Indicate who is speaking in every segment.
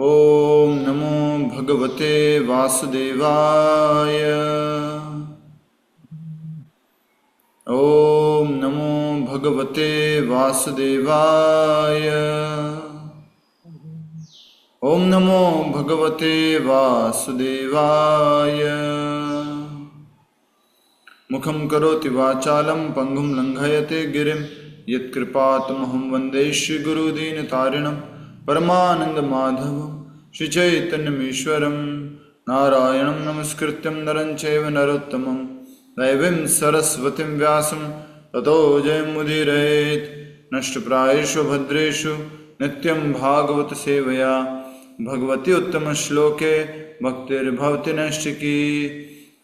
Speaker 1: ओम नमो भगवते वासुदेवाय। ओम नमो भगवते वासुदेवाय। ओम नमो भगवते वासुदेवाय। मुखं करोति वाचालं पंगुं लंघयते गिरिं यत्कृपातमहं वन्दे श्रीगुरुदीनतारिणं परमानन्दमाधवं श्रीचैतन्यमीश्वरं नारायणं नमस्कृत्यं नरं चैव नरोत्तमं दैवीं सरस्वतीं व्यासं ततो जयमुदीरयेत्। नष्टप्रायेषु भद्रेषु नित्यं भागवत सेवया भगवती उत्तमश्लोके भक्तिर्भवति नैष्टिकी।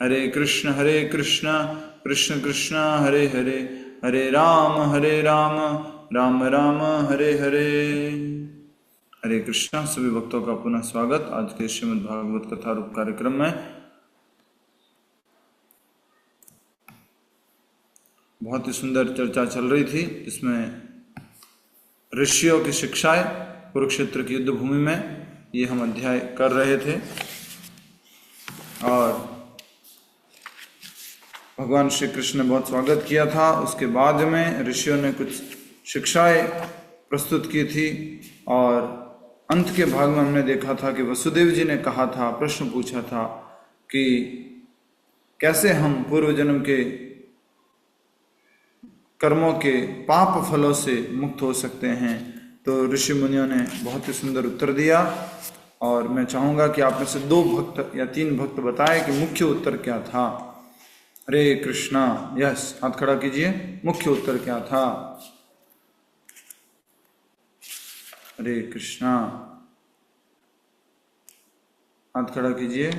Speaker 1: हरे कृष्ण कृष्ण कृष्ण हरे हरे, हरे राम राम राम हरे हरे। हरे कृष्णा। सभी भक्तों का पुनः स्वागत आज के श्रीमद् भागवत कथा रूप कार्यक्रम में। बहुत ही सुंदर चर्चा चल रही थी, इसमें ऋषियों की शिक्षाएं कुरुक्षेत्र की युद्ध भूमि में, ये हम अध्याय कर रहे थे। और भगवान श्री कृष्ण ने बहुत स्वागत किया था। उसके बाद में ऋषियों ने कुछ शिक्षाएं प्रस्तुत की थी और अंत के भाग में हमने देखा था कि वसुदेव जी ने कहा था, प्रश्न पूछा था कि कैसे हम पूर्व जन्म के कर्मों के पाप फलों से मुक्त हो सकते हैं। तो ऋषि मुनियों ने बहुत ही सुंदर उत्तर दिया और मैं चाहूंगा कि आप में से 2 भक्त या 3 भक्त बताएं कि मुख्य उत्तर क्या था। हरे कृष्णा। यस, हाथ खड़ा कीजिए। मुख्य उत्तर क्या था? हरे कृष्णा। हाथ खड़ा कीजिए।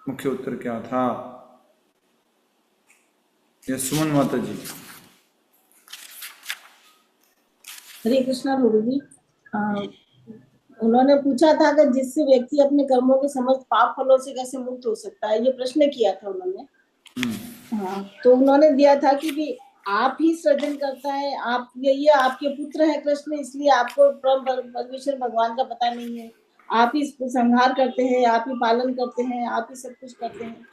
Speaker 1: मुख्य उत्तर क्या था? यस, सुमन माता जी।
Speaker 2: हरे कृष्णा गुरु जी। उन्होंने पूछा था कि जिससे व्यक्ति अपने कर्मों के समस्त पाप फलों से कैसे मुक्त हो सकता है, ये प्रश्न किया था उन्होंने। हाँ, तो उन्होंने दिया था कि आप ही सृजन करता है, आप ये आपके पुत्र हैं कृष्ण, इसलिए आपको परमेश्वर भगवान का पता नहीं है। आप ही संहार करते हैं, आप ही पालन करते हैं, आप ही सब कुछ करते हैं।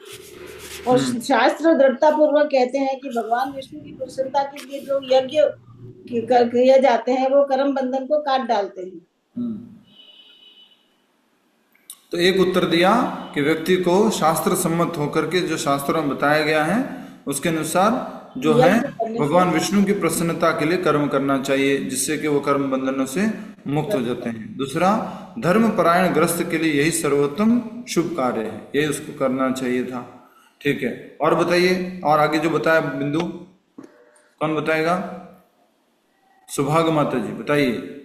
Speaker 2: और शास्त्र दृढ़ता पूर्वक कहते हैं कि भगवान विष्णु की प्रसन्नता के लिए जो यज्ञ किए जाते हैं वो कर्म बंधन को काट डालते हैं।
Speaker 1: तो एक उत्तर दिया कि व्यक्ति को शास्त्र सम्मत होकर के जो शास्त्रों में बताया गया है उसके अनुसार जो है भगवान विष्णु की प्रसन्नता के लिए कर्म करना चाहिए, जिससे कि वो कर्म बंधनों से मुक्त हो जाते हैं। दूसरा, धर्म परायण ग्रस्त के लिए यही सर्वोत्तम शुभ कार्य है, यही उसको करना चाहिए था। ठीक है, और बताइए, और आगे जो बताया बिंदु कौन बताएगा? सुभाग माता जी बताइए।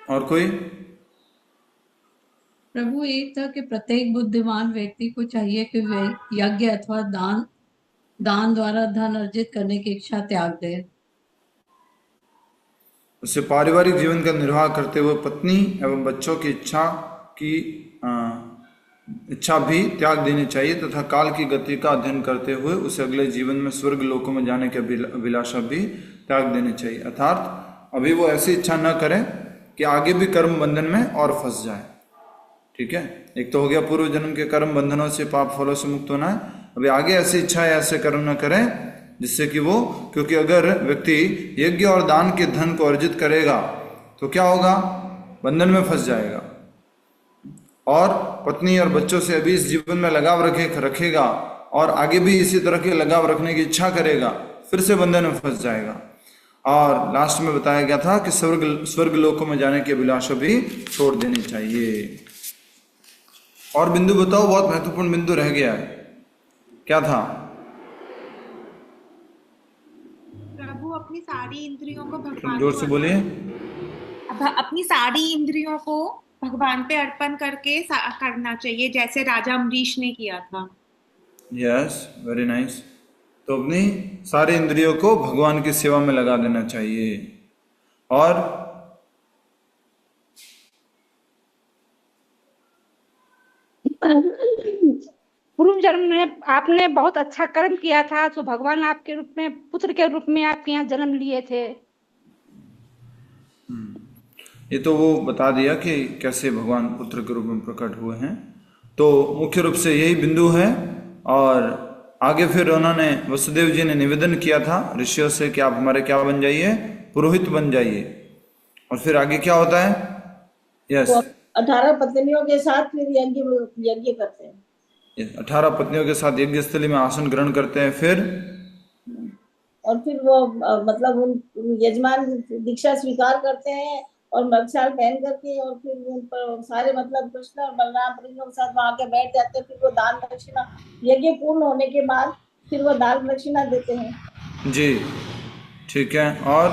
Speaker 1: और कोई?
Speaker 3: प्रभु, एक था कि प्रत्येक बुद्धिमान व्यक्ति को चाहिए कि वे यज्ञ अथवा दान द्वारा धन अर्जित करने की इच्छा त्याग दे।
Speaker 1: उससे पारिवारिक जीवन का निर्वाह करते हुए पत्नी एवं बच्चों की इच्छा भी त्याग देनी चाहिए तथा काल की गति का अध्ययन करते हुए उसे अगले जीवन में स्वर्ग लोकों में जाने की अभिलाषा भी त्याग देनी चाहिए। अर्थात अभी वो ऐसी इच्छा न करे कि आगे भी कर्म बंधन में और फंस जाए। ठीक है, एक तो हो गया पूर्व जन्म के कर्म बंधनों से पाप फलों से मुक्त होना है। अभी आगे ऐसी इच्छा है ऐसे कर्म न करें जिससे कि वो, क्योंकि अगर व्यक्ति यज्ञ और दान के धन को अर्जित करेगा तो क्या होगा? बंधन में फंस जाएगा और पत्नी और बच्चों से अभी इस जीवन में लगाव रखेगा और आगे भी इसी तरह के लगाव रखने की इच्छा करेगा, फिर से बंधन में फंस जाएगा। और लास्ट में बताया गया था कि स्वर्ग लोकों में जाने की अभिलाषा भी छोड़ देनी चाहिए। और बिंदु बताओ, बहुत महत्वपूर्ण बिंदु रह गया है, क्या था?
Speaker 4: प्रभु, अपनी सारी इंद्रियों को भगवान
Speaker 1: जोर से बोलिए।
Speaker 4: अपनी सारी इंद्रियों को भगवान पे अर्पण करके करना चाहिए, जैसे राजा अम्बरीश ने किया था।
Speaker 1: Yes, very nice. तो अपनी सारी इंद्रियों को भगवान की सेवा में लगा देना चाहिए। और
Speaker 5: पूर्व जन्म में आपने बहुत अच्छा कर्म किया था, तो भगवान आपके रूप में, पुत्र के रूप में आपके यहाँ जन्म लिए थे।
Speaker 1: ये तो वो बता दिया कि कैसे भगवान पुत्र के रूप में प्रकट हुए हैं, तो मुख्य रूप से यही बिंदु है। और आगे फिर उन्होंने वसुदेव जी ने निवेदन किया था ऋषियों से कि आप हमारे क्या बन जाइए, पुरोहित बन जाइए। और फिर आगे क्या होता है? यस,
Speaker 2: 18 पत्नियों के साथ फिर यज्ञ करते हैं।
Speaker 1: 18 पत्नियों के साथ यज्ञ स्थली में आसन ग्रहण करते हैं। फिर
Speaker 2: और फिर वो मतलब उन यजमान दीक्षा स्वीकार करते हैं और मृगशाल पहन करके, और फिर उन पर सारे मतलब कृष्ण और बलराम प्रियों के साथ वहां के बैठ जाते हैं। फिर वो दान दक्षिणा, यज्ञ पूर्ण होने के बाद फिर वो दान दक्षिणा देते हैं।
Speaker 1: जी, ठीक है। और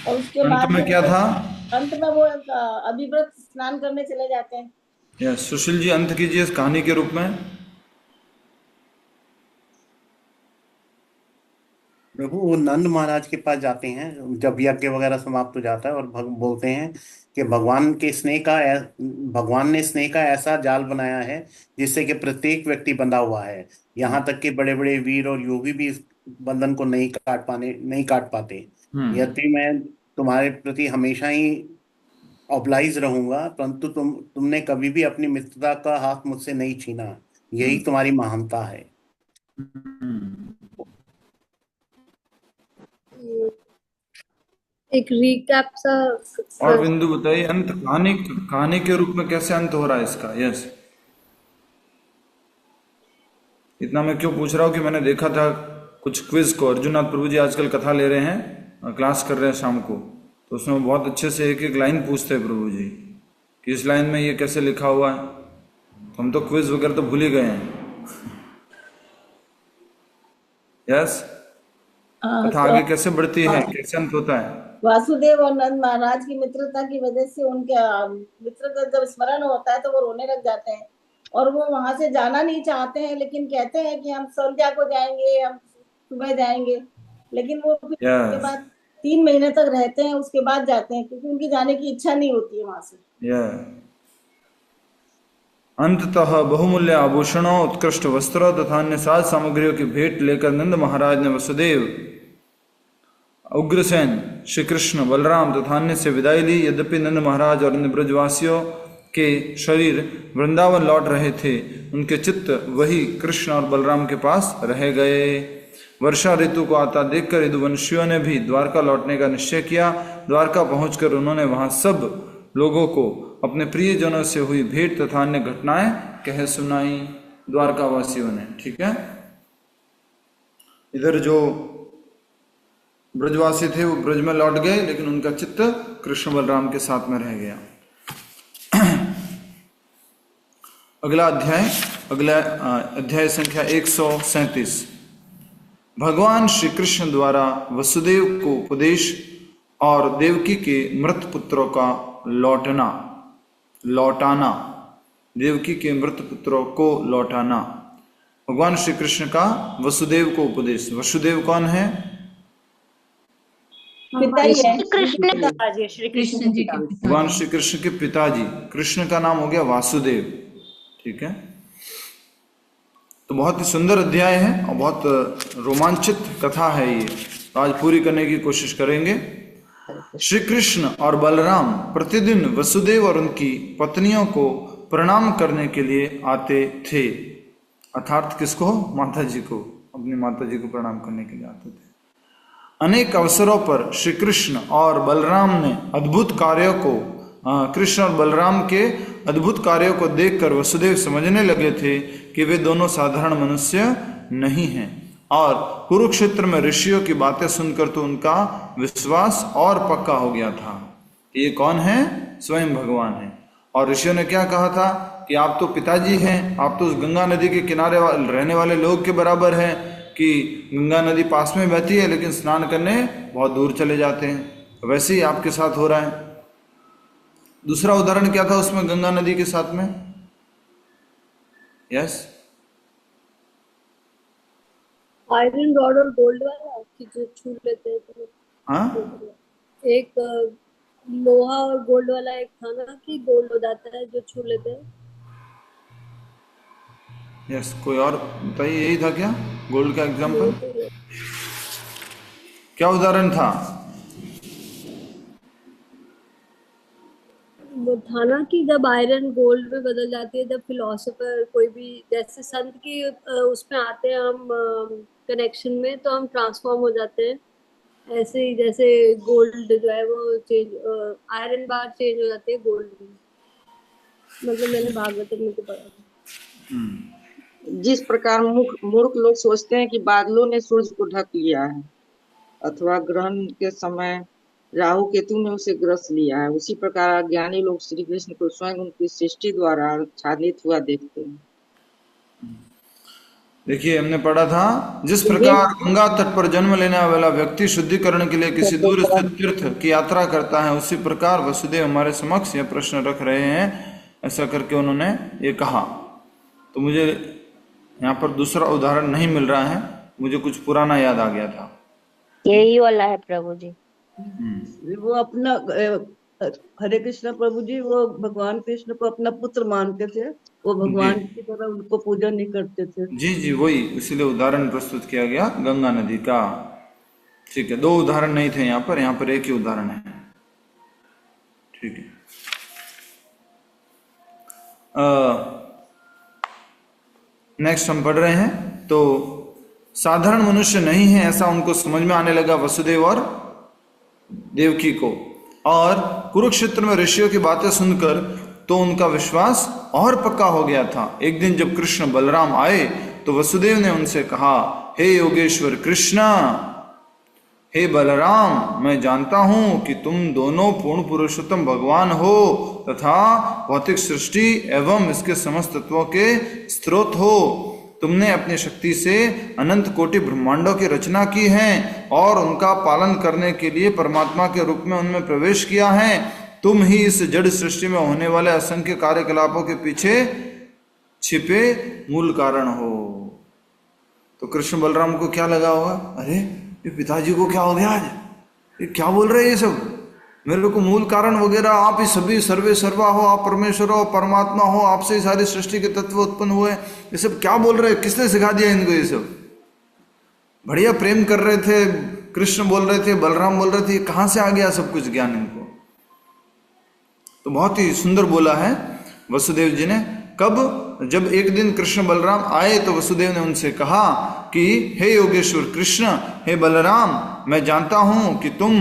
Speaker 2: उसके
Speaker 1: अंत
Speaker 2: बाद
Speaker 1: में क्या था?
Speaker 2: अंत में वो अभिव्रत स्नान करने चले जाते हैं।
Speaker 1: यस, सुशील जी अंत कीजिए इस कहानी के रूप में।
Speaker 6: प्रभु वो नंद महाराज के पास जाते हैं जब यज्ञ वगैरह समाप्त हो जाता है, और बोलते हैं कि भगवान ने स्नेह का ऐसा जाल बनाया है जिससे कि प्रत्येक व्यक्ति बंधा हुआ है, यहाँ तक कि बड़े बड़े वीर और योगी भी इस बंधन को नहीं काट पाते। यद्यपि मैं तुम्हारे प्रति हमेशा ही ऑब्लाइज रहूंगा, परंतु तुमने कभी भी अपनी मित्रता का हाथ मुझसे नहीं छीना, यही तुम्हारी महानता है।
Speaker 7: एक रिकैप सा।
Speaker 1: और बिंदु बताइए, अंत कहानी के रूप में कैसे अंत हो रहा है इसका? यस, इतना मैं क्यों पूछ रहा हूँ कि मैंने देखा था कुछ क्विज को, अर्जुननाथ प्रभु जी आजकल कथा ले रहे हैं, क्लास कर रहे हैं शाम को, तो उसमें बहुत अच्छे से एक एक लाइन पूछते हैं प्रभु जी कि इस लाइन में ये कैसे लिखा हुआ है। तो हम तो क्विज वगैरह तो भूल ही गए हैं। यस, कथा आगे कैसे बढ़ती है, कैसे अंत होता है?
Speaker 2: वासुदेव और नंद महाराज की मित्रता की वजह से उनके मित्र का जब स्मरण होता है तो वो रोने लग जाते हैं, और वो वहां से जाना नहीं चाहते हैं, लेकिन कहते हैं कि हम संध्या को जाएंगे, हम सुबह जाएंगे। लेकिन वो फिर उसके बाद 3 महीने तक रहते हैं, उसके बाद जाते हैं, क्योंकि उनकी जाने की इच्छा नहीं होती है वहां से।
Speaker 1: अंततः बहुमूल्य आभूषणों, उत्कृष्ट वस्त्रों तथा अन्य साज सामग्रियों की भेंट लेकर नंद महाराज ने वसुदेव, उग्रसेन, श्री कृष्ण, बलराम तथा अन्य से विदाई ली। यद्यपि नंद महाराज और अन्य ब्रजवासियों के शरीर वृंदावन लौट रहे थे, उनके चित्त वही कृष्ण और बलराम के पास रह गए। वर्षा ऋतु को आता देखकर यदुवंशियों ने भी द्वारका लौटने का निश्चय किया। द्वारका पहुंचकर उन्होंने वहां सब लोगों को अपने प्रियजनों से हुई भेंट तथा अन्य घटनाएं कह सुनाई द्वारका वासियों ने। ठीक है, इधर जो ब्रजवासी थे वो ब्रज में लौट गए, लेकिन उनका चित्त कृष्ण बलराम के साथ में रह गया। अगला अध्याय संख्या 137। भगवान श्री कृष्ण द्वारा वसुदेव को उपदेश और देवकी के मृत पुत्रों का लौटाना, देवकी के मृत पुत्रों को लौटाना। भगवान श्री कृष्ण का वसुदेव को उपदेश। वसुदेव कौन है?
Speaker 3: कृष्ण जी के
Speaker 1: भगवान श्री कृष्ण के पिताजी। कृष्ण का नाम हो गया वासुदेव। ठीक है, तो बहुत ही सुंदर अध्याय है और बहुत रोमांचित कथा है ये, तो आज पूरी करने की कोशिश करेंगे। श्री कृष्ण और बलराम प्रतिदिन वसुदेव और उनकी पत्नियों को प्रणाम करने के लिए आते थे। अर्थात किसको? माता जी को, अपनी माता जी को प्रणाम करने के लिए आते थे। अनेक अवसरों पर श्री कृष्ण और बलराम ने अद्भुत कार्यों को कृष्ण और बलराम के अद्भुत कार्यों को देखकर वसुदेव समझने लगे थे कि वे दोनों साधारण मनुष्य नहीं हैं, और कुरुक्षेत्र में ऋषियों की बातें सुनकर तो उनका विश्वास और पक्का हो गया था। ये कौन है? स्वयं भगवान है। और ऋषियों ने क्या कहा था कि आप तो पिताजी हैं, आप तो उस गंगा नदी के किनारे रहने वाले लोग के बराबर हैं कि गंगा नदी पास में बहती है लेकिन स्नान करने बहुत दूर चले जाते हैं। वैसे ही आपके साथ हो रहा है। दूसरा उदाहरण क्या था उसमें गंगा नदी के साथ में? यस,
Speaker 7: आयरन रॉड और गोल्ड वाला कि जो छू लेते हैं तो
Speaker 1: हाँ,
Speaker 7: एक लोहा और गोल्ड वाला एक था ना कि गोल्ड हो जाता है जो छू लेते हैं।
Speaker 1: यस, कोई और बताइए, यही था क्या गोल्ड का एग्जाम्पल? क्या उदाहरण था?
Speaker 7: था ना कि जब आयरन गोल्ड में बदल जाती है, जब फिलोसोफर कोई भी जैसे संत की उसमें आते हैं हम कनेक्शन में, तो हम ट्रांसफॉर्म हो जाते हैं। ऐसे ही जैसे गोल्ड जो है वो चेंज, आयरन बार चेंज हो जाती है गोल्ड में। मतलब मैंने भागवतम में तो पढ़ा था।
Speaker 8: जिस प्रकार मूर्ख लोग सोचते हैं कि बादलों ने सूरज को ढक लिया है अथवा ग्रहण के समय राहु केतु ने उसे ग्रस लिया है, उसी प्रकार अज्ञानी लोग श्री कृष्ण को स्वयं उनकी सृष्टि द्वारा आच्छादित हुआ देखते हैं।
Speaker 1: देखिए, हमने पढ़ा था जिस प्रकार गंगा तट पर जन्म लेने वाला व्यक्ति शुद्धिकरण के लिए किसी दूर स्थित तीर्थ की यात्रा करता है, उसी प्रकार वसुदेव हमारे समक्ष यह प्रश्न रख रहे हैं। ऐसा करके उन्होंने ये कहा। तो मुझे यहाँ पर दूसरा उदाहरण नहीं मिल रहा है, मुझे कुछ पुराना याद आ गया था।
Speaker 9: यही वाला है प्रभु जी।
Speaker 8: वो अपना हरे कृष्ण प्रभु जी, वो भगवान कृष्ण को अपना पुत्र मानते थे, वो भगवान की तरह उनको पूजा नहीं करते थे।
Speaker 1: जी जी, वही, इसीलिए उदाहरण प्रस्तुत किया गया गंगा नदी का। ठीक है, दो उदाहरण नहीं थे यहाँ पर एक ही उदाहरण है। ठीक है, नेक्स्ट हम पढ़ रहे हैं। तो साधारण मनुष्य नहीं है ऐसा उनको समझ में आने लगा वसुदेव और देवकी को, और कुरुक्षेत्र में ऋषियों की बातें सुनकर तो उनका विश्वास और पक्का हो गया था। एक दिन जब कृष्ण बलराम आए तो वसुदेव ने उनसे कहा, हे योगेश्वर कृष्ण, हे बलराम, मैं जानता हूं कि तुम दोनों पूर्ण पुरुषोत्तम भगवान हो तथा भौतिक सृष्टि एवं इसके समस्त तत्वों के स्रोत हो। तुमने अपनी शक्ति से अनंत कोटि ब्रह्मांडों की रचना की है और उनका पालन करने के लिए परमात्मा के रूप में उनमें प्रवेश किया है। तुम ही इस जड़ सृष्टि में होने वाले असंख्य कार्यकलापों के पीछे छिपे मूल कारण हो। तो कृष्ण बलराम को क्या लगा होगा, अरे ये पिताजी को क्या हो गया आज, ये क्या बोल रहे हैं ये सब, मेरे को मूल कारण वगैरह आप ही सभी सर्वे सर्वा हो, आप परमेश्वर हो, परमात्मा हो, आपसे ही सारी सृष्टि के तत्व उत्पन्न हुए, ये सब क्या बोल रहे हैं, किसने सिखा दिया इनको ये सब। बढ़िया प्रेम कर रहे थे, कृष्ण बोल रहे थे, बलराम बोल रहे थे, कहाँ से आ गया सब कुछ ज्ञान इनको। तो बहुत ही सुंदर बोला है वसुदेव जी ने। कब, जब एक दिन कृष्ण बलराम आए तो वसुदेव ने उनसे कहा कि हे योगेश्वर कृष्ण, हे बलराम, मैं जानता हूं कि तुम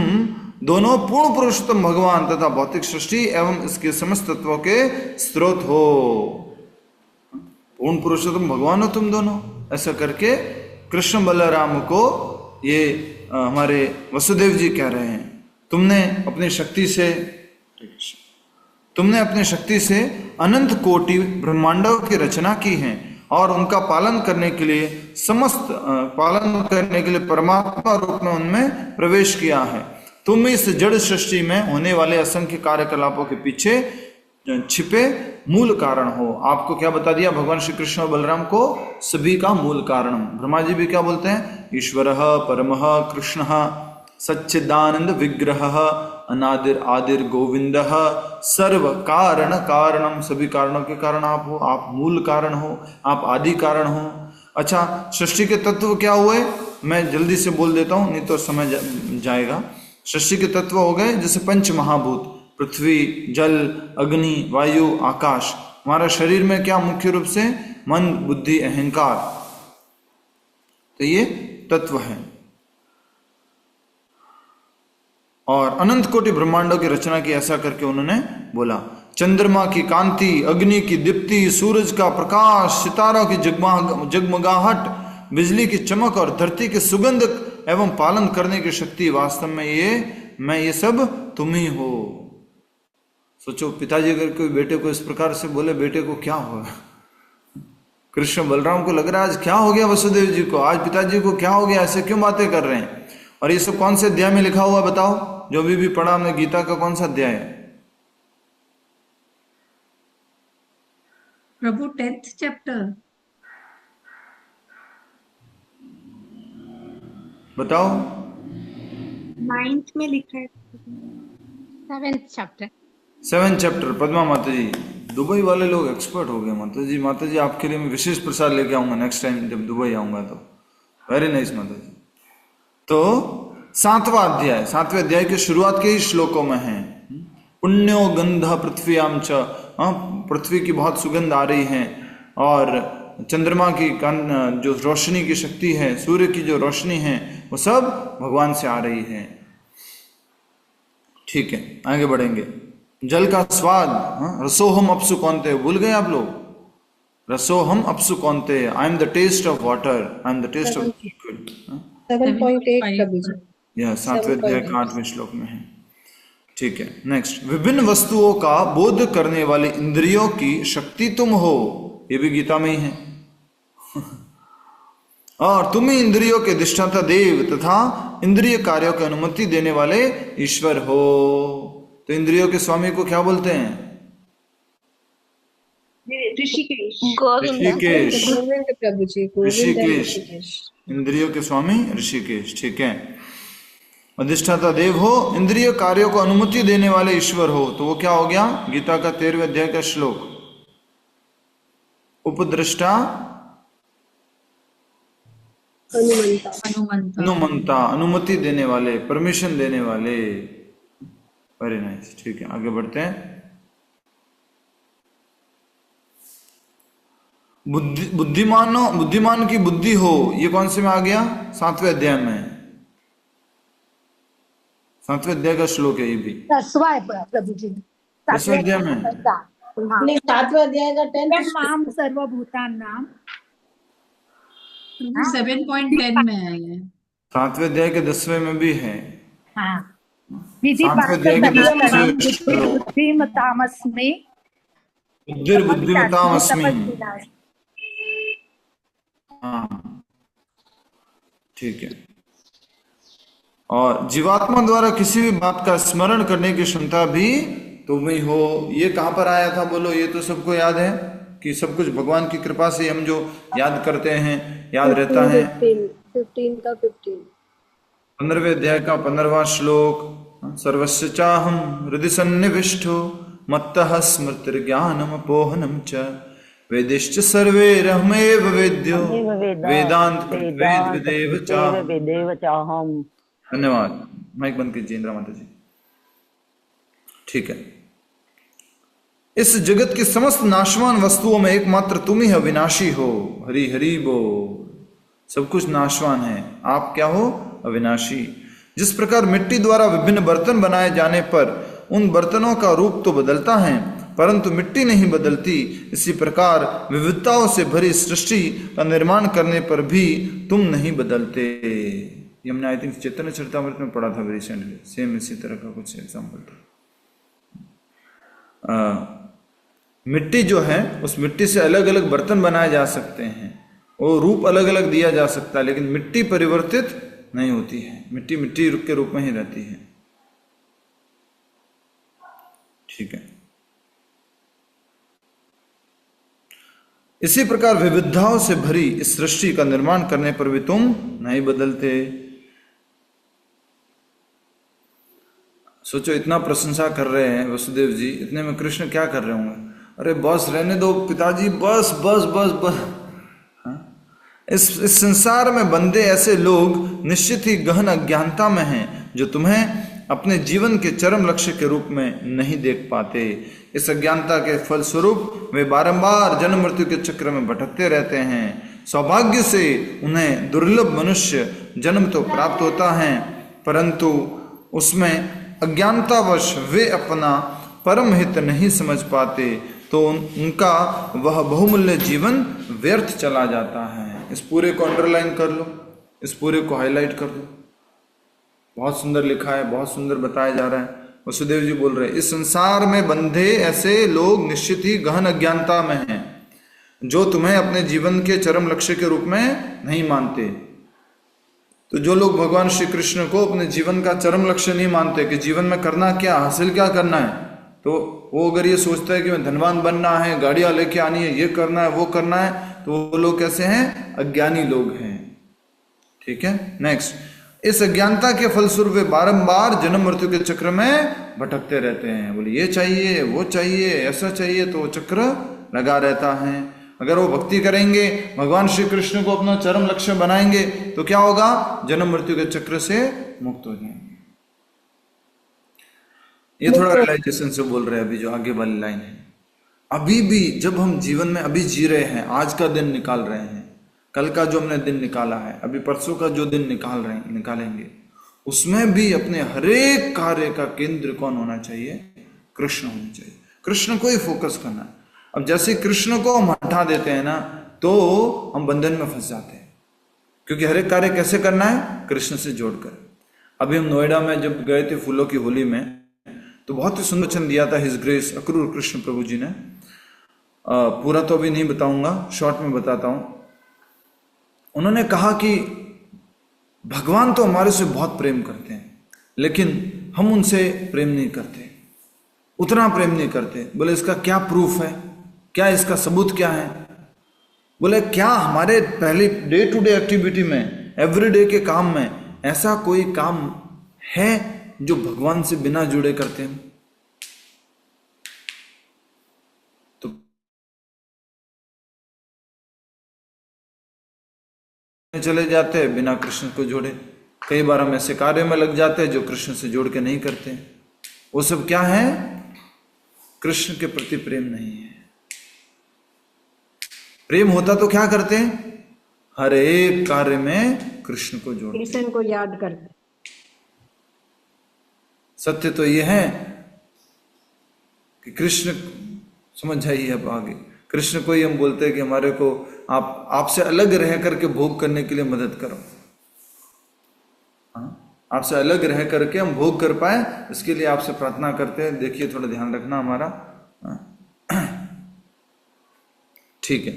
Speaker 1: दोनों पूर्ण पुरुषोत्तम भगवान तथा भौतिक सृष्टि एवं इसके समस्त तत्वों के स्रोत हो। पूर्ण पुरुषोत्तम भगवान हो तुम दोनों। ऐसा करके कृष्ण बलराम को ये हमारे वसुदेव जी कह रहे हैं, तुमने अपनी शक्ति से अनंत कोटि ब्रह्मांडों की रचना की है और उनका पालन करने के लिए परमात्मा रूप में उनमें प्रवेश किया है। तुम इस जड़ सृष्टि में होने वाले असंख्य कार्यकलापों के पीछे छिपे मूल कारण हो। आपको क्या बता दिया भगवान श्री कृष्ण और बलराम को, सभी का मूल कारण। ब्रह्मा जी भी क्या बोलते हैं, ईश्वरः परमः कृष्णः सच्चिदानंद विग्रह अनादिर आदिर गोविंदः सर्व कारण कारणम, सभी कारणों के कारण आप हो, आप मूल कारण हो, आप आदि कारण हो। अच्छा, सृष्टि के तत्व क्या हुए, मैं जल्दी से बोल देता हूँ नहीं तो समय जाएगा। सृष्टि के तत्व हो गए जैसे पंच महाभूत, पृथ्वी, जल, अग्नि, वायु, आकाश। हमारा शरीर में क्या मुख्य रूप से मन, बुद्धि, अहंकार, तो ये तत्व है। और अनंत कोटि ब्रह्मांडों की रचना की, ऐसा करके उन्होंने बोला। चंद्रमा की कांति, अग्नि की दीप्ति, सूरज का प्रकाश, सितारों की जगमगाहट, बिजली की चमक और धरती की सुगंध एवं पालन करने की शक्ति, वास्तव में ये सब तुम ही हो। सोचो, पिताजी अगर कोई बेटे को इस प्रकार से बोले, बेटे को क्या होगा। कृष्ण बलराम को लग रहा है आज क्या हो गया वसुदेव जी को, आज पिताजी को क्या हो गया, ऐसे क्यों बातें कर रहे हैं। और ये सब कौन से अध्याय में लिखा हुआ बताओ, जो भी पढ़ा हमने गीता का, कौन सा अध्याय है
Speaker 3: प्रभु? 10th चैप्टर
Speaker 1: बताओ।
Speaker 4: 9th में लिखा है।
Speaker 5: 7th chapter.
Speaker 1: 7th chapter. Padma माता जी, दुबई वाले लोग एक्सपर्ट हो गए। माता जी आपके लिए मैं विशेष प्रसाद लेके आऊंगा नेक्स्ट टाइम जब दुबई आऊंगा तो। वेरी नाइस माता जी। तो 7वां अध्याय के शुरुआत के ही श्लोकों में है। पुण्यो गंध पृथ्व्याम च, पृथ्वी की बहुत सुगंध आ रही है, और चंद्रमा की जो रोशनी की शक्ति है, सूर्य की जो रोशनी है, वो सब भगवान से आ रही है। ठीक है, आगे बढ़ेंगे। जल का स्वाद, रसोहम अपसु कौनते, भूल गए आप लोग? रसोहम अपसु कौनते, I am the taste of water, I am the taste of liquid.
Speaker 5: 7.8 प्रभु जी।
Speaker 1: यह 7वें अध्याय का 8वें श्लोक में है। ठीक है, नेक्स्ट। विभिन्न वस्तुओं का बोध करने वाली इंद्रियों की शक्ति तुम हो, ये भी गीता में ही है। और तुम ही इंद्रियों के अधिष्ठाता देव तथा इंद्रिय कार्यों की अनुमति देने वाले ईश्वर हो। तो इंद्रियों के स्वामी को क्या बोलते हैं?
Speaker 4: ऋषिकेश।
Speaker 1: ऋषिकेश,
Speaker 5: गोविंद प्रभु जी,
Speaker 1: ऋषिकेश,
Speaker 5: ऋषिकेश।
Speaker 1: इंद्रियों के स्वामी ऋषिकेश। ठीक है, अधिष्ठाता देव हो, इंद्रिय कार्यों को अनुमति देने वाले ईश्वर हो। तो वो क्या हो गया? गीता का 13वें अध्याय का श्लोक, उपद्रष्टा अनुमंता, अनुमति देने वाले, परमिशन देने वाले। Very nice. ठीक है, आगे बढ़ते हैं। बुद्धिमान की बुद्धि हो, ये कौन से में आ गया? 7वें अध्याय में, 7वें अध्याय का श्लोक है ये भी।
Speaker 5: प्रभु जी,
Speaker 1: 10वें अध्याय में,
Speaker 2: नहीं 7वें अध्याय का 10th
Speaker 5: माम सर्वभूतानां
Speaker 3: 7.10 में है।
Speaker 1: 7वें अध्याय के 10वें में भी है।
Speaker 5: विधि
Speaker 1: 7वें अध्याय के 10वें श्लोक,
Speaker 5: बुद्धिमतामस्मि
Speaker 1: बुद्धिमतामस्मि। हाँ, ठीक है। और जीवात्मा द्वारा किसी भी बात का स्मरण करने की क्षमता भी तुम ही हो। ये कहाँ पर आया था बोलो? ये तो सबको याद है कि सब कुछ भगवान की कृपा से हम जो याद करते हैं, याद रहता है। 15वें अध्याय का 15वां श्लोक, सर्वस्य चाहम हृदि सन्निविष्टो मत्तः स्मृतिर्ज्ञानम अपोहनम च वेदिश्च सर्वैरहमेव वेद्यो वेदांत वेद चाहम। धन्यवाद। माइक बंद कीजिए इंद्रा माता जी। ठीक है, इस जगत की समस्त नाशवान वस्तुओं में एकमात्र तुम ही अविनाशी हो। हरि हरि बोल। सब कुछ नाशवान है, आप क्या हो? अविनाशी। जिस प्रकार मिट्टी द्वारा विभिन्न बर्तन बनाए जाने पर उन बर्तनों का रूप तो बदलता है परंतु मिट्टी नहीं बदलती, इसी प्रकार विविधताओं से भरी सृष्टि का निर्माण करने पर भी तुम नहीं बदलते। ये हमने आई थिंक चैतन्य चरितामृत में पढ़ा था रिसेंटली, सेम इसी तरह का कुछ एग्जाम्पल था। मिट्टी जो है, उस मिट्टी से अलग अलग बर्तन बनाए जा सकते हैं, वो रूप अलग अलग दिया जा सकता है, लेकिन मिट्टी परिवर्तित नहीं होती है। मिट्टी मिट्टी के रूप में ही रहती है। ठीक है, इसी प्रकार विविधताओं से भरी इस सृष्टि का निर्माण करने पर भी तुम नहीं बदलते। सोचो, इतना प्रशंसा कर रहे हैं वसुदेव जी, इतने में कृष्ण क्या कर रहे होंगे? अरे बस रहने दो पिताजी, बस बस बस बस। इस संसार में बंधे ऐसे लोग निश्चित ही गहन अज्ञानता में हैं, जो तुम्हें अपने जीवन के चरम लक्ष्य के रूप में नहीं देख पाते। इस अज्ञानता के फलस्वरूप वे बारंबार जन्म मृत्यु के चक्र में भटकते रहते हैं। सौभाग्य से उन्हें दुर्लभ मनुष्य जन्म तो प्राप्त होता है, परंतु उसमें अज्ञानतावश वे अपना परम हित नहीं समझ पाते, तो उनका वह बहुमूल्य जीवन व्यर्थ चला जाता है। इस पूरे को अंडरलाइन कर लो, इस पूरे को हाईलाइट कर लो। बहुत सुंदर लिखा है, बहुत सुंदर बताया जा रहा है। वसुदेव जी बोल रहे हैं, इस संसार में बंधे ऐसे लोग निश्चित ही गहन अज्ञानता में हैं, जो तुम्हें अपने जीवन के चरम लक्ष्य के रूप में नहीं मानते। तो जो लोग भगवान श्री कृष्ण को अपने जीवन का चरम लक्ष्य नहीं मानते कि जीवन में करना क्या, हासिल क्या करना है, तो वो अगर ये सोचता है कि मैं धनवान बनना है, गाड़ियां लेके आनी है, ये करना है, वो करना है, तो वो लोग कैसे हैं? अज्ञानी लोग हैं। ठीक है, नेक्स्ट। इस अज्ञानता के फलस्वरूप वे बारंबार जन्म मृत्यु के चक्र में भटकते रहते हैं। बोले ये चाहिए, वो चाहिए, ऐसा चाहिए, तो वो चक्र लगा रहता है। अगर वो भक्ति करेंगे, भगवान श्री कृष्ण को अपना चरम लक्ष्य बनाएंगे, तो क्या होगा? जन्म मृत्यु के चक्र से मुक्त हो जाएंगे। ये थोड़ा रियलाइजेशन से बोल रहे हैं अभी जो आगे वाली लाइन है। अभी भी जब हम जीवन में अभी जी रहे हैं, आज का दिन निकाल रहे हैं, कल का जो हमने दिन निकाला है, अभी परसों का जो दिन निकालेंगे, उसमें भी अपने हरेक कार्य का केंद्र कौन होना चाहिए? कृष्ण होना चाहिए। कृष्ण को ही फोकस करना है। अब जैसे कृष्ण को हम हटा देते हैं ना, तो हम बंधन में फंस जाते हैं, क्योंकि हर एक कार्य कैसे करना है? कृष्ण से जोड़कर। अभी हम नोएडा में जब गए थे फूलों की होली में, तो बहुत ही सुंदर वचन दिया था हिज ग्रेस अक्रूर कृष्ण प्रभु जी ने। पूरा तो अभी नहीं बताऊंगा, शॉर्ट में बताता हूं। उन्होंने कहा कि भगवान तो हमारे से बहुत प्रेम करते हैं, लेकिन हम उनसे प्रेम नहीं करते, उतना प्रेम नहीं करते। बोले इसका क्या प्रूफ है, क्या इसका सबूत क्या है? बोले क्या हमारे पहले डे टू डे एक्टिविटी में, एवरीडे के काम में ऐसा कोई काम है जो भगवान से बिना जुड़े करते हैं? तो चले जाते हैं बिना कृष्ण को जोड़े। कई बार हम ऐसे कार्य में लग जाते हैं जो कृष्ण से जोड़ के नहीं करते। वो सब क्या है? कृष्ण के प्रति प्रेम नहीं है। प्रेम होता तो क्या करते हैं? हर एक कार्य में कृष्ण को जोड़ते,
Speaker 5: कृष्ण को याद करते।
Speaker 1: सत्य तो यह है कि कृष्ण, समझ जाइए अब आगे, कृष्ण को ही हम बोलते हैं कि हमारे को आपसे अलग रह करके भोग करने के लिए मदद करो। आपसे अलग रह करके हम भोग कर पाए, इसके लिए आपसे प्रार्थना करते हैं। देखिए थोड़ा ध्यान रखना हमारा, ठीक है।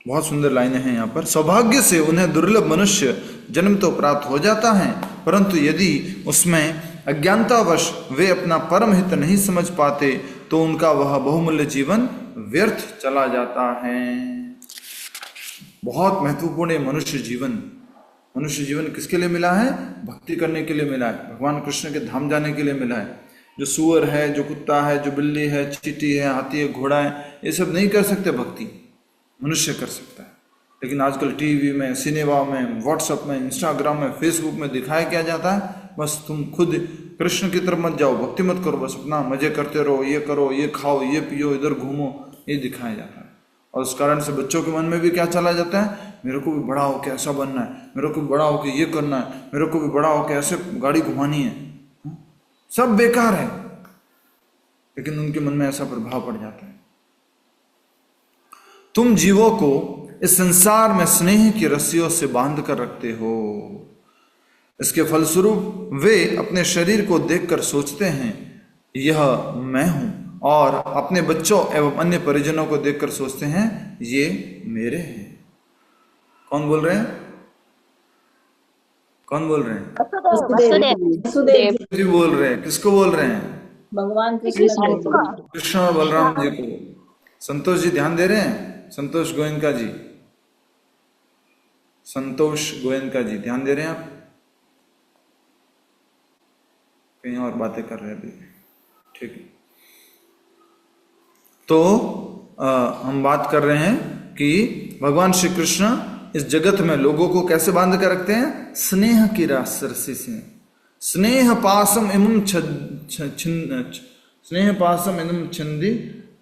Speaker 1: बहुत सुंदर लाइनें हैं यहाँ पर। सौभाग्य से उन्हें दुर्लभ मनुष्य जन्म तो प्राप्त हो जाता है, परंतु यदि उसमें अज्ञानतावश वे अपना परम हित नहीं समझ पाते तो उनका वह बहुमूल्य जीवन व्यर्थ चला जाता है। बहुत महत्वपूर्ण मनुष्य जीवन। मनुष्य जीवन किसके लिए मिला है? भक्ति करने के लिए मिला है, भगवान कृष्ण के धाम जाने के लिए मिला है। जो सुअर है, जो कुत्ता है, जो बिल्ली है, चींटी है, हाथी है, घोड़ा है, ये सब नहीं कर सकते भक्ति, मनुष्य कर सकता है। लेकिन आजकल टीवी में, सिनेमा में, व्हाट्सएप में, इंस्टाग्राम में, फेसबुक में दिखाया क्या जाता है? बस तुम खुद कृष्ण की तरफ मत जाओ, भक्ति मत करो, बस अपना मजे करते रहो, ये करो, ये खाओ, ये पियो, इधर घूमो, ये दिखाया जाता है। और उस कारण से बच्चों के मन में भी क्या चला जाता है? मेरे को भी बड़ा होकर ऐसा बनना है, मेरे को भी बड़ा होकर ये करना है, मेरे को भी बड़ा होकर ऐसे गाड़ी घुमानी है। सब बेकार है, लेकिन उनके मन में ऐसा प्रभाव पड़ जाता है। तुम जीवों को इस संसार में स्नेह की रस्सियों से बांध कर रखते हो। इसके फलस्वरूप वे अपने शरीर को देखकर सोचते हैं यह मैं हूं, और अपने बच्चों एवं अन्य परिजनों को देखकर सोचते हैं ये मेरे हैं। कौन बोल रहे हैं? कौन बोल रहे हैं?
Speaker 2: वसुदेव
Speaker 1: जी बोल रहे हैं। किसको बोल रहे हैं?
Speaker 2: भगवान कृष्ण
Speaker 1: कृष्ण और बलराम जी को। संतोष जी ध्यान दे रहे हैं? संतोष गोयनका जी, संतोष गोयनका जी ध्यान दे रहे हैं आप? कहीं और बातें कर रहे हैं अभी, ठीक है। तो हम बात कर रहे हैं कि भगवान श्री कृष्ण इस जगत में लोगों को कैसे बांध कर रखते हैं? स्नेह की रस्सी से। स्नेह पासम इमं स्नेह पासम इमं छंदी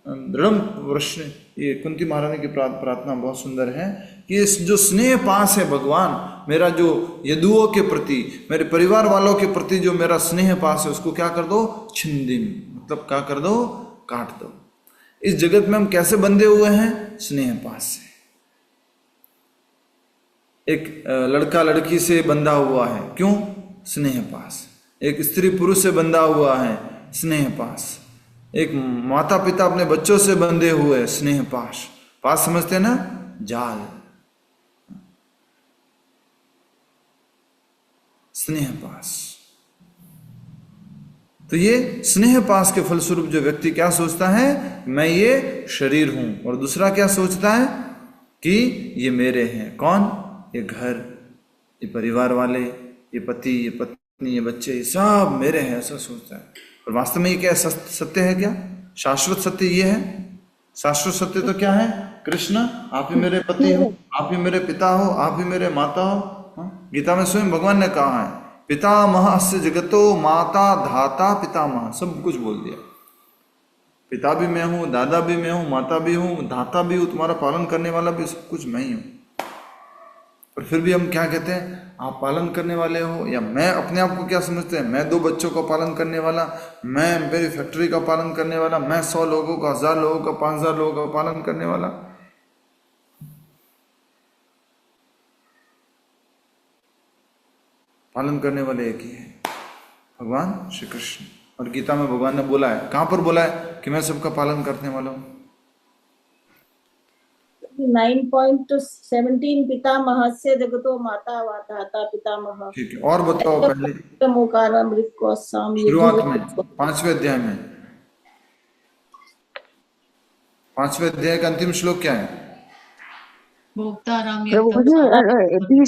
Speaker 1: दृढ़ वृष्ण। ये कुंती महारानी की प्रार्थना बहुत सुंदर है कि इस जो स्नेह पास है भगवान, मेरा जो यदुओं के प्रति, मेरे परिवार वालों के प्रति जो मेरा स्नेह पास है, उसको क्या कर दो? छिंदिम, मतलब क्या कर दो? काट दो। इस जगत में हम कैसे बंधे हुए हैं? स्नेह पास से। एक लड़का लड़की से बंधा हुआ है, क्यों? स्नेह पास। एक स्त्री पुरुष से बंधा हुआ है, स्नेह पास। एक माता पिता अपने बच्चों से बंधे हुए, स्नेह पास। पास समझते हैं ना? जाल, स्नेह पास। तो ये स्नेह पास के फलस्वरूप जो व्यक्ति क्या सोचता है? मैं ये शरीर हूं। और दूसरा क्या सोचता है? कि ये मेरे हैं। कौन? ये घर, ये परिवार वाले, ये पति, ये पत्नी, ये बच्चे, ये सब मेरे हैं, ऐसा सोचता है। और वास्तव में ये क्या सत्य है? क्या शाश्वत सत्य ये है? शाश्वत सत्य तो क्या है? कृष्ण, आप ही मेरे पति हो, आप ही मेरे पिता हो, आप ही मेरे माता हो, हाँ? गीता में स्वयं भगवान ने कहा है पितामह अस्य जगतो माता धाता पितामह, सब कुछ बोल दिया। पिता भी मैं हूँ, दादा भी मैं हूँ, माता भी हूँ, धाता भी हूँ, तुम्हारा पालन करने वाला भी, सब कुछ मैं ही हूँ। पर फिर भी हम क्या कहते हैं, आप पालन करने वाले हो, या मैं अपने आप को क्या समझते हैं, मैं 2 बच्चों का पालन करने वाला, मैं मेरी फैक्ट्री का पालन करने वाला, मैं 100 लोगों का, 1000 लोगों का, 5000 लोगों का पालन करने वाला। पालन करने वाले एक ही है, भगवान श्री कृष्ण। और गीता में भगवान ने बोला है, कहां पर बोला है कि मैं सबका पालन करने वाला हूं?
Speaker 2: 9.17 पितामहस्य जगतो माता धाता पितामह।
Speaker 1: ठीक है, और बताओ पहले शुरुआत में 5वें अध्याय में, 5वें अध्याय का अंतिम श्लोक क्या है?
Speaker 3: भोक्ताराम
Speaker 9: प्रभु जी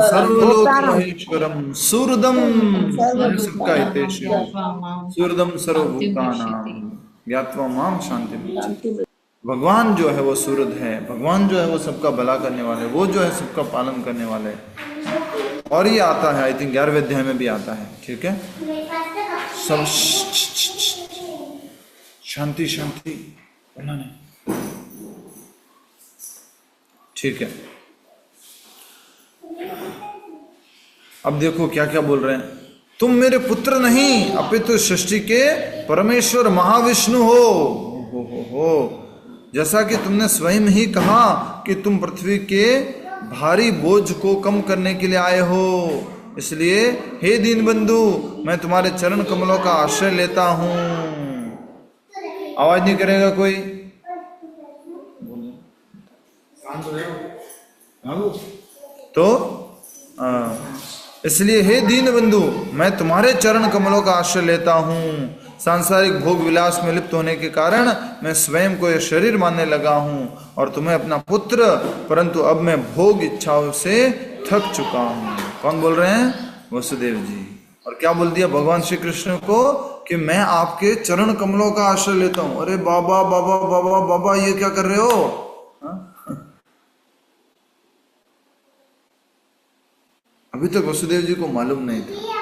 Speaker 1: सर्वलोकमहेश्वरम सुहृदम सबका हितेश्वरम सुहृदम सर्वभूतानां ज्ञात्वा मां शांतिं। भगवान जो है वो सुहृद है, भगवान जो है वो सबका भला करने वाले, वो जो है सबका पालन करने वाले। और ये आता है आई थिंक 11वें अध्याय में भी आता है। ठीक है, सब शांति शांति बोलना नहीं। ठीक है, अब देखो क्या क्या बोल रहे हैं, तुम मेरे पुत्र नहीं अपितु सृष्टि के परमेश्वर महाविष्णु हो। जैसा कि तुमने स्वयं ही कहा कि तुम पृथ्वी के भारी बोझ को कम करने के लिए आए हो, इसलिए हे दीनबंधु मैं तुम्हारे चरण कमलों का आश्रय लेता हूं। आवाज नहीं करेगा कोई? तो इसलिए हे दीनबंधु मैं तुम्हारे चरण कमलों का आश्रय लेता हूं। सांसारिक भोग विलास में लिप्त होने के कारण मैं स्वयं को यह शरीर मानने लगा हूं और तुम्हें अपना पुत्र, परंतु अब मैं भोग इच्छाओं से थक चुका हूं। कौन बोल रहे हैं? वसुदेव जी। और क्या बोल दिया भगवान श्री कृष्ण को कि मैं आपके चरण कमलों का आश्रय लेता हूं। अरे बाबा बाबा बाबा बाबा ये क्या कर रहे हो? अभी तक वसुदेव जी को मालूम नहीं था।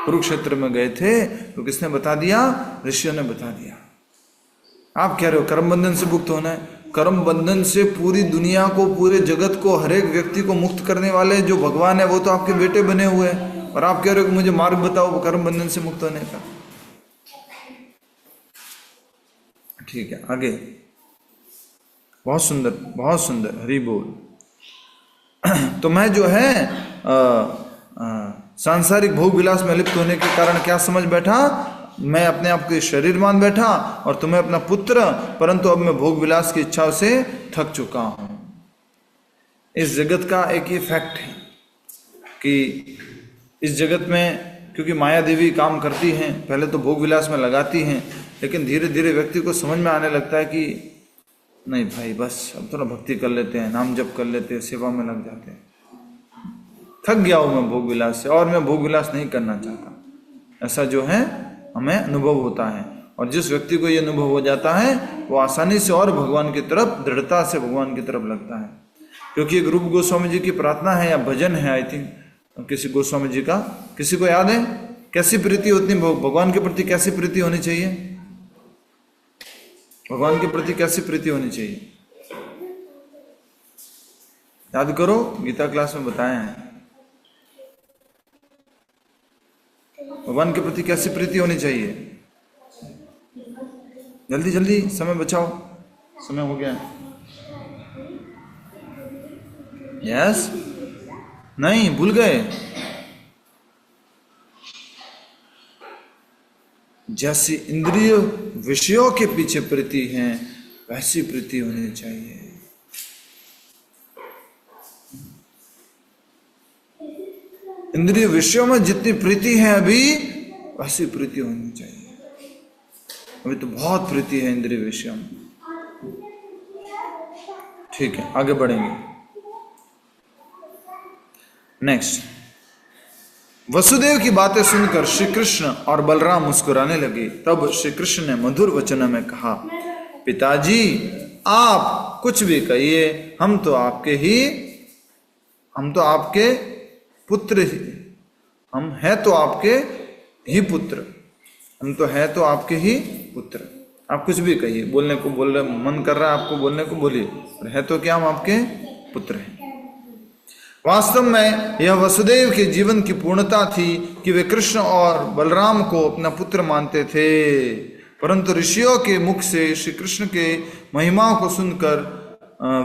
Speaker 1: कुरुक्षेत्र में गए थे तो किसने बता दिया? ऋषियों ने बता दिया। आप कह रहे हो कर्म बंधन से मुक्त होना है। कर्म बंधन से पूरी दुनिया को, पूरे जगत को, हर एक व्यक्ति को मुक्त करने वाले जो भगवान है वो तो आपके बेटे बने हुए हैं, और आप कह रहे हो कि मुझे मार्ग बताओ कर्म बंधन से मुक्त होने का। ठीक है, आगे। बहुत सुंदर, बहुत सुंदर, हरि बोल। तो मैं जो है सांसारिक भोग विलास में लिप्त होने के कारण क्या समझ बैठा? मैं अपने आप को शरीर मान बैठा और तुम्हें अपना पुत्र, परंतु अब मैं भोग विलास की इच्छाओं से थक चुका हूं। इस जगत का एक ये फैक्ट है कि इस जगत में क्योंकि माया देवी काम करती हैं, पहले तो भोग विलास में लगाती हैं, लेकिन धीरे धीरे व्यक्ति को समझ में आने लगता है कि नहीं भाई बस अब थोड़ा भक्ति कर लेते हैं, नाम जप कर लेते हैं, सेवा में लग जाते हैं, थक गया हूं मैं भोग विलास से और मैं भोग विलास नहीं करना चाहता। ऐसा जो है हमें अनुभव होता है। और जिस व्यक्ति को ये अनुभव हो जाता है वो आसानी से और भगवान की तरफ, दृढ़ता से भगवान की तरफ लगता है। क्योंकि एक रूप गोस्वामी जी की प्रार्थना है या भजन है, आई थिंक किसी गोस्वामी जी का, किसी को याद है? कैसी प्रीति होती है भगवान के प्रति? कैसी प्रीति होनी चाहिए भगवान के प्रति? कैसी प्रीति होनी चाहिए? याद करो, गीता क्लास में बताया है। भगवान के प्रति कैसी प्रीति होनी चाहिए? जल्दी जल्दी, समय बचाओ, समय हो गया। यस? नहीं, भूल गए? जैसी इंद्रिय विषयों के पीछे प्रीति है वैसी प्रीति होनी चाहिए। इंद्रिय विषयों में जितनी प्रीति है अभी वैसी प्रीति होनी चाहिए। अभी तो बहुत प्रीति है इंद्रिय विषयों में। ठीक है, आगे बढ़ेंगे। नेक्स्ट, वसुदेव की बातें सुनकर श्री कृष्ण और बलराम मुस्कुराने लगे। तब श्री कृष्ण ने मधुर वचन में कहा, पिताजी आप कुछ भी कहिए, हम तो आपके ही हम तो आपके पुत्र ही, हम हैं तो आपके ही पुत्र, हम तो है तो आपके ही पुत्र। आप कुछ भी कहिए, बोलने को बोल रहे, मन कर रहा है आपको बोलने को बोलिए, और है तो क्या हम आपके पुत्र हैं। वास्तव में यह वसुदेव के जीवन की पूर्णता थी कि वे कृष्ण और बलराम को अपना पुत्र मानते थे, परंतु ऋषियों के मुख से श्री कृष्ण के महिमाओं को सुनकर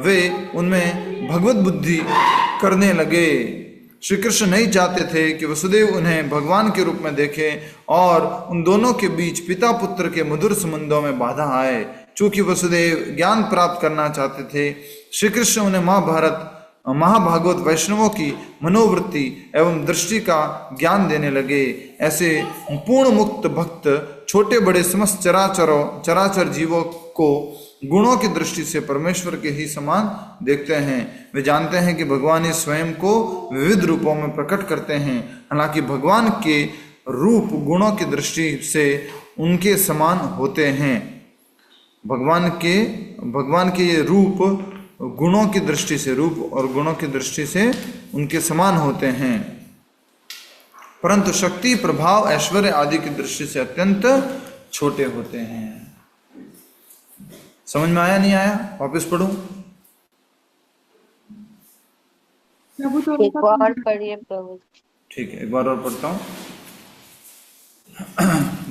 Speaker 1: वे उनमें भगवत बुद्धि करने लगे। श्री कृष्ण नहीं चाहते थे कि वसुदेव उन्हें भगवान के रूप में देखें और उन दोनों के बीच पिता पुत्र के मधुर संबंधों में बाधा आए। चूंकि वसुदेव ज्ञान प्राप्त करना चाहते थे, श्री कृष्ण उन्हें महाभागवत वैष्णवों की मनोवृत्ति एवं दृष्टि का ज्ञान देने लगे। ऐसे पूर्ण मुक्त भक्त छोटे बड़े समस्त चराचर जीवों को गुणों की दृष्टि से परमेश्वर के ही समान देखते हैं। वे जानते हैं कि भगवान ही स्वयं को विविध रूपों में प्रकट करते हैं। हालांकि भगवान के रूप गुणों की दृष्टि से उनके समान होते हैं। भगवान के ये रूप गुणों की दृष्टि से, रूप और गुणों की दृष्टि से उनके समान होते हैं, परंतु शक्ति, प्रभाव, ऐश्वर्य आदि की दृष्टि से अत्यंत छोटे होते हैं। समझ में आया नहीं आया? वापस पढ़ूं?
Speaker 9: एक बार पढ़िए प्रभु।
Speaker 1: ठीक है, एक बार और पढ़ता हूं।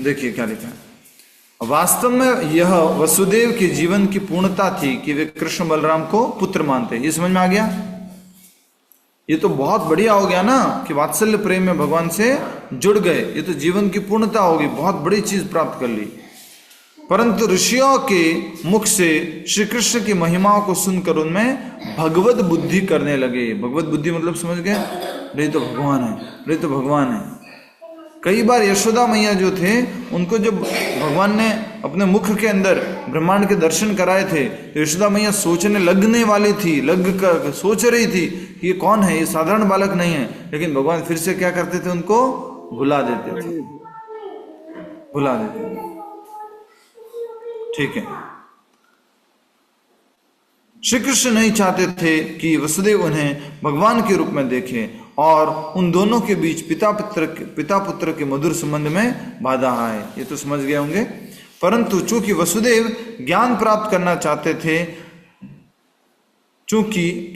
Speaker 1: देखिए क्या लिखा है। वास्तव में यह वसुदेव के जीवन की पूर्णता थी कि वे कृष्ण बलराम को पुत्र मानते। ये समझ में आ गया? ये तो बहुत बढ़िया हो गया ना कि वात्सल्य प्रेम में भगवान से जुड़ गए। ये तो जीवन की पूर्णता होगी, बहुत बड़ी चीज प्राप्त कर ली। परंतु ऋषियों के मुख से श्री कृष्ण की महिमाओं को सुनकर उनमें भगवत बुद्धि करने लगे। भगवत बुद्धि मतलब समझ गए? अरे तो भगवान है, अरे तो भगवान है। कई बार यशोदा मैया जो थे, उनको जब भगवान ने अपने मुख के अंदर ब्रह्मांड के दर्शन कराए थे, तो यशोदा मैया सोचने लगने वाली थी, लग कर सोच रही थी कि ये कौन है, ये साधारण बालक नहीं है। लेकिन भगवान फिर से क्या करते थे? उनको भुला देते थे, भुला देते थे। ठीक है। श्री कृष्ण नहीं चाहते थे कि वसुदेव उन्हें भगवान के रूप में देखें और उन दोनों के बीच पिता पुत्र के मधुर संबंध में बाधा आए। ये तो समझ गए होंगे। परंतु चूंकि वसुदेव ज्ञान प्राप्त करना चाहते थे, चूंकि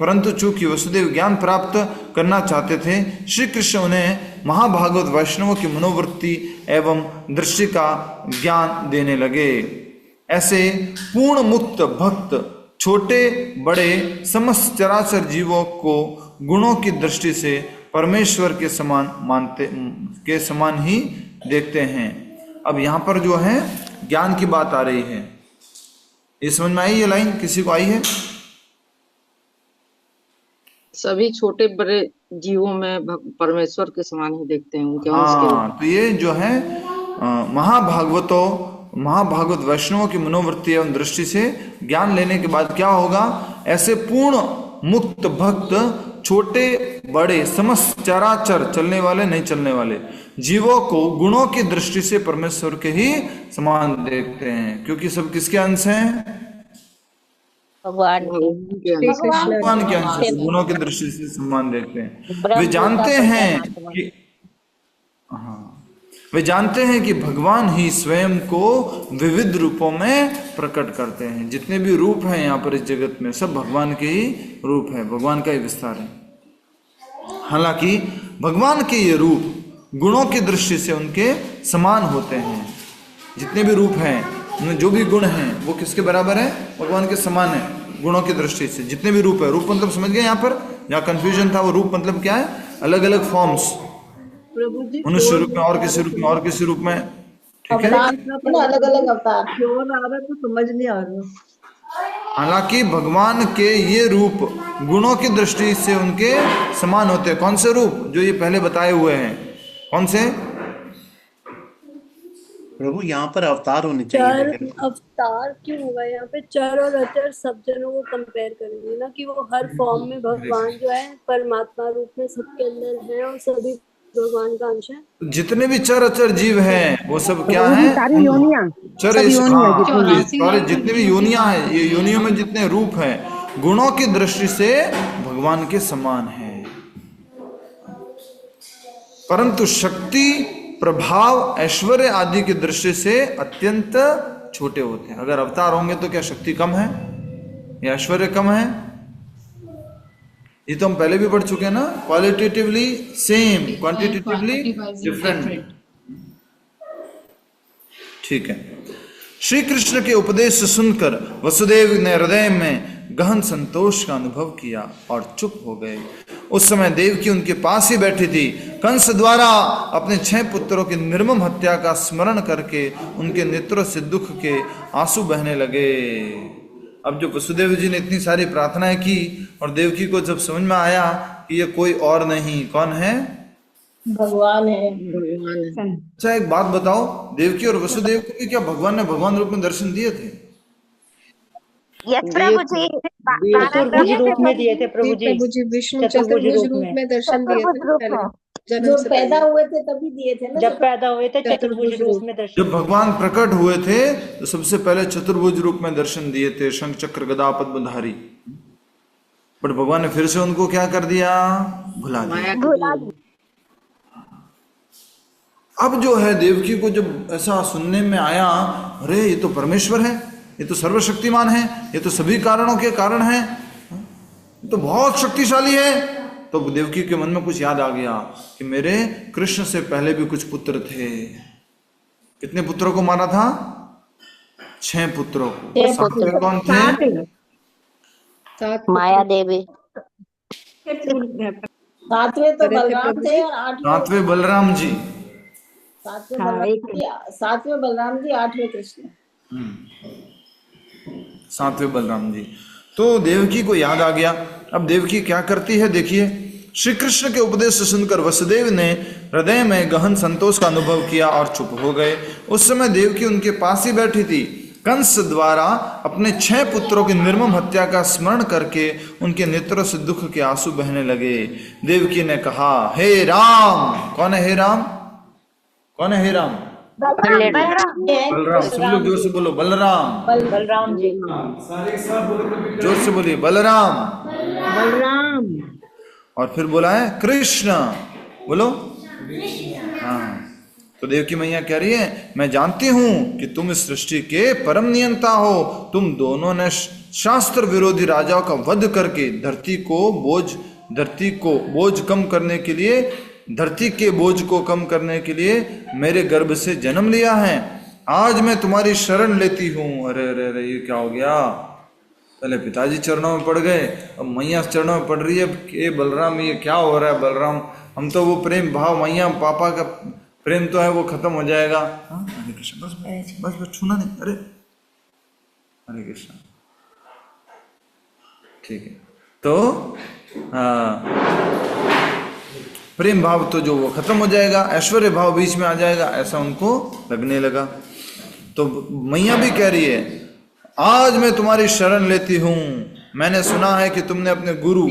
Speaker 1: वसुदेव ज्ञान प्राप्त करना चाहते थे, श्री कृष्ण उन्हें महाभागवत वैष्णवों की मनोवृत्ति एवं दृष्टि का ज्ञान देने लगे। ऐसे पूर्ण मुक्त भक्त छोटे बड़े समस्त चराचर जीवों को गुणों की दृष्टि से परमेश्वर के समान ही देखते हैं। अब यहाँ पर जो है ज्ञान की बात आ रही है। ये समझ में आई? ये लाइन किसी को आई है?
Speaker 8: सभी छोटे बड़े जीवों में परमेश्वर के समान ही देखते हैं, उनके अंश के रूप।
Speaker 1: तो ये जो है महाभागवत वैष्णवों की मनोवृत्ति एवं दृष्टि से ज्ञान लेने के बाद क्या होगा? ऐसे पूर्ण मुक्त भक्त छोटे बड़े समस्त चराचर, चलने वाले नहीं चलने वाले जीवों को गुणों की दृष्टि से परमेश्वर के ही समान देखते हैं, क्योंकि सब किसके अंश हैं?
Speaker 9: भगवान
Speaker 1: के अंश से गुणों की दृष्टि से समान देखते हैं। वे जानते हैं कि भगवान ही स्वयं को विविध रूपों में प्रकट करते हैं। जितने भी रूप हैं यहाँ पर इस जगत में, सब भगवान के ही रूप है, भगवान का ही विस्तार है। हालांकि भगवान के ये रूप गुणों की दृष्टि से उनके समान होते हैं। जितने भी रूप हैं, उनमें जो भी गुण हैं, वो किसके बराबर है? भगवान के समान है गुणों की दृष्टि से। जितने भी रूप है, रूप मतलब समझ गए? यहाँ पर जहाँ कंफ्यूजन था, वो रूप मतलब क्या है? अलग अलग फॉर्म्स, मनुष्य रूप में और किसी रूप में और किसी रूप में। ठीक है,
Speaker 2: अलग अलग अवतार।
Speaker 10: तो समझ नहीं आ रहा।
Speaker 1: हालांकि भगवान के ये रूप गुणों की दृष्टि से उनके समान होते हैं। कौन से रूप? जो ये पहले बताए हुए हैं। कौन से?
Speaker 6: प्रभु यहाँ पर अवतार होने चाहिए।
Speaker 7: अवतार क्यों होगा? यहाँ पे चर और अचर सब जनों को कंपेयर करेंगे ना, कि वो हर फॉर्म में भगवान जो है परमात्मा रूप में सबके अंदर है और सभी भगवान का अंश है।
Speaker 1: जितने भी चर अचर जीव हैं, वो सब क्या है?
Speaker 10: सारी योनियां,
Speaker 1: सारे जितने भी योनियां हैं, ये योनियों में जितने रूप हैं, गुणों की दृष्टि से भगवान के समान है। परंतु शक्ति, प्रभाव, ऐश्वर्य आदि की दृष्टि से अत्यंत छोटे होते हैं। अगर अवतार होंगे तो क्या शक्ति कम है या ऐश्वर्य कम है? ये तो हम पहले भी पढ़ चुके हैं ना, क्वालिटेटिवली सेम, क्वांटिटेटिवली डिफरेंट। ठीक है। श्री कृष्ण के उपदेश से सुनकर वसुदेव ने हृदय में गहन संतोष का अनुभव किया और चुप हो गए। उस समय देवकी उनके पास ही बैठी थी। कंस द्वारा अपने 6 पुत्रों की निर्मम हत्या का स्मरण करके उनके नेत्रों से दुख के आंसू बहने लगे। अब जो वसुदेव जी ने इतनी सारी प्रार्थनाएं की और देवकी को जब समझ में आया कि ये कोई और नहीं, कौन है?
Speaker 2: भगवान है।
Speaker 1: अच्छा एक बात बताओ, देवकी और वसुदेव को भी क्या भगवान ने भगवान रूप में दर्शन दिए थे?
Speaker 9: यस प्रभु जी,
Speaker 10: चतुर्भुज रूप में दिए थे प्रभु जी।
Speaker 5: विष्णु चतुर्भुज रूप में दर्शन दिए थे पहले,
Speaker 2: जो पैदा हुए थे तभी दिए थे ना।
Speaker 10: जब पैदा हुए थे चतुर्भुज रूप में दर्शन।
Speaker 1: जब भगवान प्रकट हुए थे तो सबसे पहले चतुर्भुज रूप में दर्शन दिए थे, शंख चक्र गदा पद्मधारी। बट भगवान ने फिर से उनको क्या कर दिया? भुला दिया। अब जो है देवकी को जब ऐसा सुनने में आया, अरे ये तो परमेश्वर है, ये तो सर्वशक्तिमान है, ये तो सभी कारणों के कारण है, ये तो बहुत शक्तिशाली है। तो देवकी के मन में कुछ याद आ गया कि मेरे कृष्ण से पहले भी कुछ पुत्र थे। कितने पुत्रों को मारा था? 6 पुत्रों को।
Speaker 9: 6 पुत्र।
Speaker 1: कौन थे?
Speaker 9: माया देवी।
Speaker 2: 7वें तो बलराम थे और 8वें
Speaker 1: 7वें बलराम जी।
Speaker 2: 7वें बलराम जी, 8वें कृष्ण।
Speaker 1: 7वें बलराम जी। तो देवकी को याद आ गया। अब देवकी क्या करती है देखिए। श्री कृष्ण के उपदेश से सुनकर वसुदेव ने हृदय में गहन संतोष का अनुभव किया और चुप हो गए। उस समय देवकी उनके पास ही बैठी थी। कंस द्वारा अपने 6 पुत्रों की निर्मम हत्या का स्मरण करके उनके नेत्रों से दुख के आंसू बहने लगे। देवकी ने कहा, हे राम। कौन है हे राम? कौन है हे राम? बलराम। सब लोग जोर से बोलो, बलराम।
Speaker 10: बलराम जी।
Speaker 1: जोर से बोलिए, बलराम।
Speaker 10: बलराम।
Speaker 1: और फिर बोला है कृष्ण। बोलो। हाँ। तो देवकी मैया कह रही है, मैं जानती हूं कि तुम इस सृष्टि के परम नियंता हो। तुम दोनों ने शास्त्र विरोधी राजाओं का वध करके धरती को बोझ कम करने के लिए, धरती के बोझ को कम करने के लिए मेरे गर्भ से जन्म लिया है। आज मैं तुम्हारी शरण लेती हूँ। अरे अरे अरे, ये क्या हो गया? पहले पिताजी चरणों में पड़ गए, अब मैया चरणों में पड़ रही है। ये बलराम, ये क्या हो रहा है बलराम? हम तो वो प्रेम भाव, मैया पापा का प्रेम तो है वो खत्म हो जाएगा। हरे कृष्ण। बस बस बस, छूना नहीं। अरे हरे कृष्ण। ठीक है। तो प्रेम भाव तो जो वो खत्म हो जाएगा, ऐश्वर्य भाव बीच में आ जाएगा, ऐसा उनको लगने लगा। तो मैया भी कह रही है, आज मैं तुम्हारी शरण लेती हूं। मैंने सुना है कि तुमने अपने गुरु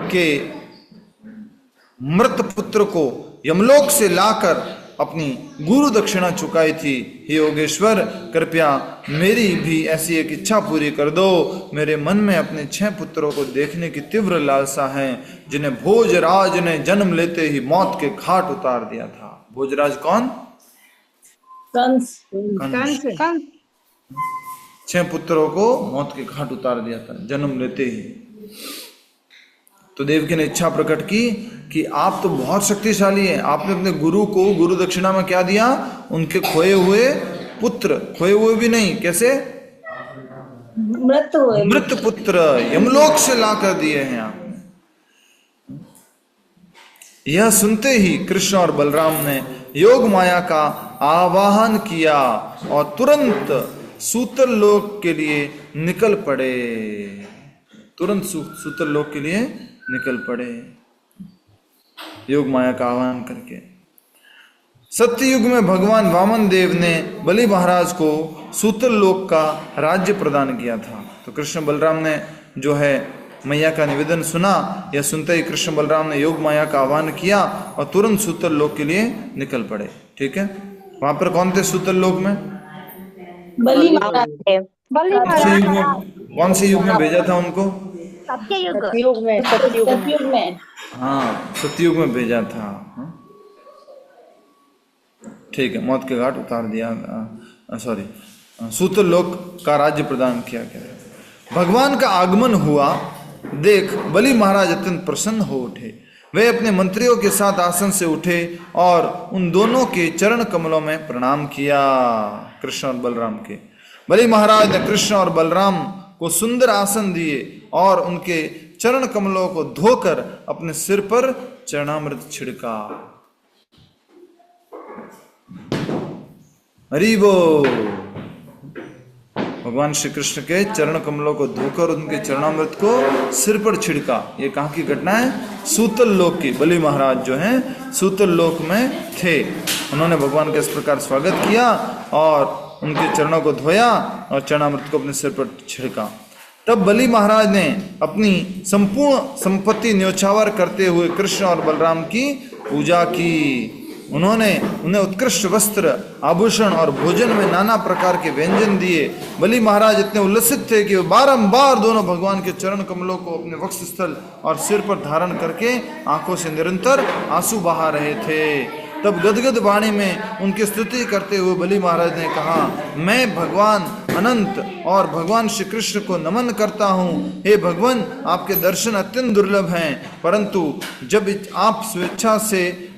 Speaker 1: के मृत पुत्र को यमलोक से लाकर अपनी गुरु दक्षिणा चुकाई थी। हे योगेश्वर, कृपया मेरी भी ऐसी एक इच्छा पूरी कर दो। मेरे मन में अपने 6 पुत्रों को देखने की तीव्र लालसा है, जिन्हें भोजराज ने जन्म लेते ही मौत के घाट उतार दिया था। भोजराज कौन? कंस। 6 पुत्रों को मौत के घाट उतार दिया था जन्म लेते ही। तो देवकी ने इच्छा प्रकट की कि आप तो बहुत शक्तिशाली हैं, आपने अपने गुरु को गुरु दक्षिणा में क्या दिया? उनके खोए हुए पुत्र, खोए हुए भी नहीं, कैसे? मृत पुत्र यमलोक से लाकर दिए हैं आपने। यह सुनते ही कृष्ण और बलराम ने योग माया का आवाहन किया और तुरंत सूतल लोक के लिए निकल पड़े। तुरंत सूतल लोक के लिए निकल पड़े, योग माया का आह्वान करके। सत्ययुग में भगवान वामन देव ने बलि महाराज को सूतल लोक का राज्य प्रदान किया था। तो कृष्ण बलराम ने जो है मैया का निवेदन सुना। यह सुनते ही कृष्ण बलराम ने योग माया का आह्वान किया और तुरंत सूतल लोक के लिए निकल पड़े। ठीक है। वहां पर कौन थे सूतल लोक में?
Speaker 2: बलि महाराज।
Speaker 1: कौन से युग में भेजा था उनको?
Speaker 2: सत्ययुग में।
Speaker 1: हाँ, सत्ययुग में भेजा था। ठीक है, मौत के घाट उतार दिया, सॉरी, सूतल लोक का राज्य प्रदान किया गया। भगवान का आगमन हुआ देख बलि महाराज अत्यंत प्रसन्न हो उठे। वे अपने मंत्रियों के साथ आसन से उठे और उन दोनों के चरण कमलों में प्रणाम किया, कृष्ण और बलराम के। बलि महाराज ने कृष्ण और बलराम को सुंदर आसन दिए और उनके चरण कमलों को धोकर अपने सिर पर चरणामृत छिड़का। हरि बोल। भगवान श्री कृष्ण के चरण कमलों को धोकर उनके चरणामृत को सिर पर छिड़का। ये कहाँ की घटना है? सूतल लोक की। बलि महाराज जो हैं सूतल लोक में थे, उन्होंने भगवान का इस प्रकार स्वागत किया और उनके चरणों को धोया और चरणामृत को अपने सिर पर छिड़का। तब बलि महाराज ने अपनी संपूर्ण संपत्ति न्योछावर करते हुए कृष्ण और बलराम की पूजा की। उन्होंने उन्हें उत्कृष्ट वस्त्र, आभूषण और भोजन में नाना प्रकार के व्यंजन दिए। बलि महाराज इतने उल्लसित थे कि वे बारंबार दोनों भगवान के चरण कमलों को अपने वक्षस्थल और सिर पर धारण करके आंखों से निरंतर आंसू बहा रहे थे। तब गदगद वाणी में उनकी स्तुति करते हुए बलि महाराज ने कहा, मैं भगवान अनंत और भगवान श्री कृष्ण को नमन करता हूँ। हे भगवान, आपके दर्शन अत्यंत दुर्लभ हैं, परंतु जब आप स्वेच्छा से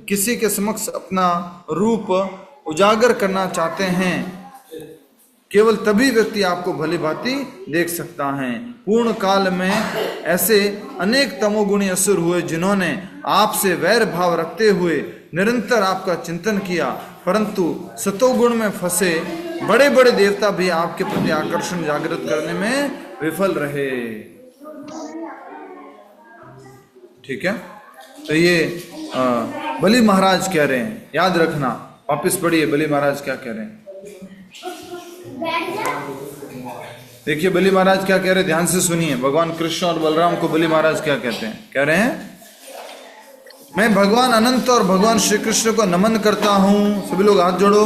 Speaker 1: किसी के समक्ष अपना रूप उजागर करना चाहते हैं, केवल तभी व्यक्ति आपको भली भांति देख सकता है। पूर्ण काल में ऐसे अनेक तमोगुणी असुर हुए जिन्होंने आपसे वैर भाव रखते हुए निरंतर आपका चिंतन किया, परंतु सतोगुण में फंसे बड़े बड़े देवता भी आपके प्रति आकर्षण जागृत करने में विफल रहे। ठीक है, तो ये बलि महाराज कह रहे हैं, याद रखना, वापस पढ़िए बलि महाराज क्या कह रहे हैं। देखिए बलि महाराज क्या कह रहे हैं, ध्यान से सुनिए। भगवान कृष्ण और बलराम को बलि महाराज क्या कहते हैं? कह रहे हैं, मैं भगवान अनंत और भगवान श्री कृष्ण को नमन करता हूँ। सभी लोग हाथ जोड़ो।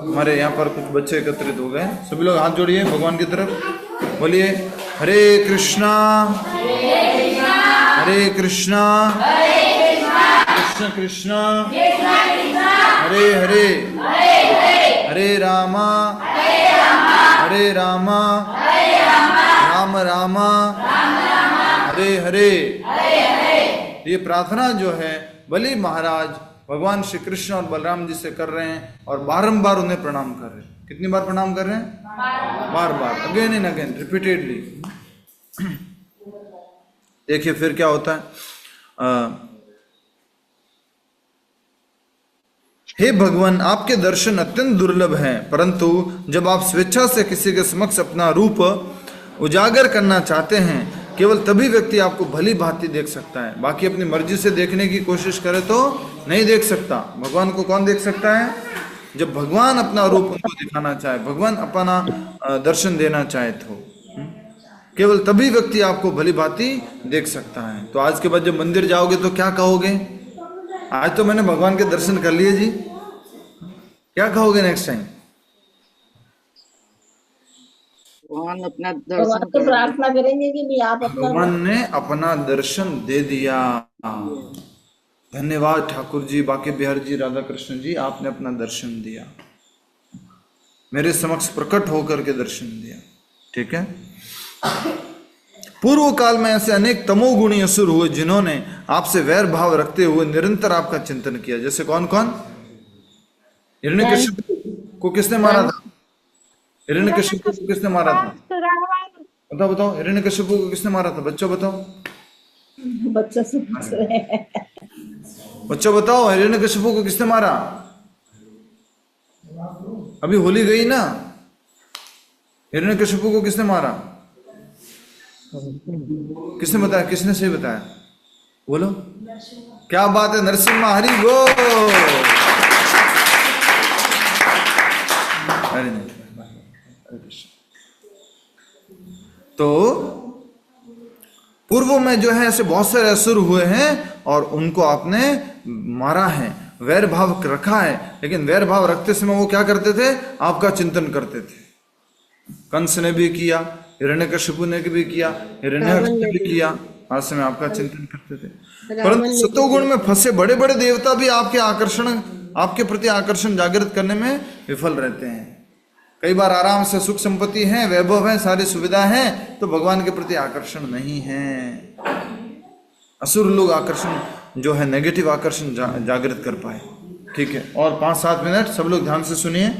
Speaker 1: हमारे यहाँ पर कुछ बच्चे एकत्रित हो गए, सभी लोग हाथ जोड़िए भगवान की तरफ, बोलिए हरे कृष्णा हरे कृष्णा कृष्ण कृष्णा हरे हरे हरे रामा राम रामा हरे हरे। ये प्रार्थना जो है बलि महाराज भगवान श्री कृष्ण और बलराम जी से कर रहे हैं और बारंबार उन्हें प्रणाम कर रहे हैं। कितनी बार प्रणाम कर रहे हैं? बार बार, अगेन एंड अगेन, रिपीटेडली। देखिए फिर क्या होता है। हे भगवान, आपके दर्शन अत्यंत दुर्लभ हैं, परंतु जब आप स्वेच्छा से किसी के समक्ष अपना रूप उजागर करना चाहते हैं, केवल तभी व्यक्ति आपको भली भांति देख सकता है। बाकी अपनी मर्जी से देखने की कोशिश करे तो नहीं देख सकता। भगवान को कौन देख सकता है? जब भगवान अपना रूप उनको दिखाना चाहे, भगवान अपना दर्शन देना चाहे तो केवल तभी व्यक्ति आपको भली भांति देख सकता है। तो आज के बाद जब मंदिर जाओगे तो क्या कहोगे? आज तो मैंने भगवान के दर्शन कर लिए जी, क्या कहोगे नेक्स्ट टाइम?
Speaker 8: भगवान अपना
Speaker 2: भगवान
Speaker 8: दर्शन
Speaker 2: को प्रार्थना करेंगे कि भी आप अपना
Speaker 1: भगवान ने अपना दर्शन दे दिया। धन्यवाद ठाकुर जी, बाके बिहार जी, राधा कृष्ण जी, आपने अपना दर्शन दिया, मेरे समक्ष प्रकट होकर के दर्शन दिया। ठीक है, पूर्व काल में ऐसे अनेक तमोगुणी असुर हुए जिन्होंने आपसे वैर भाव रखते हुए निरंतर आपका चिंतन किया। जैसे कौन कौन? हिरण्यकशिपु को किसने मारा था? हिरण्यकशिपु को किसने मारा था? बताओ बताओ, हिरण्यकशिपु को किसने मारा था? बच्चों बताओ,
Speaker 2: बच्चों से पूछ रहे हैं।
Speaker 1: बच्चों बताओ, हिरण्यकशिपु को किसने मारा? अभी होली गई ना, हिरण्यकशिपु को किसने मारा? किसने बताया? किसने सही बताया? बोलो, क्या बात है, नरसिम्हा हरि बोल। हरि तो पूर्व में जो है ऐसे बहुत सारे असुर हुए हैं और उनको आपने मारा है, वैर भाव रखा है। लेकिन वैर भाव रखते समय वो क्या करते थे? आपका चिंतन करते थे। कंस ने भी किया, हिरण्यकशिपु ने भी किया, हिरण्यकशिपु ने भी किया। आज समय आपका चिंतन करते थे, परंतु सतोगुण में फंसे बड़े बड़े देवता भी आपके प्रति आकर्षण जागृत करने में विफल रहते हैं। कई बार आराम से सुख संपत्ति है, वैभव है, सारी सुविधा है, तो भगवान के प्रति आकर्षण नहीं है। असुर लोग आकर्षण जो है नेगेटिव आकर्षण जागृत कर पाए। ठीक है, और 5-7 मिनट सब लोग ध्यान से सुनिए।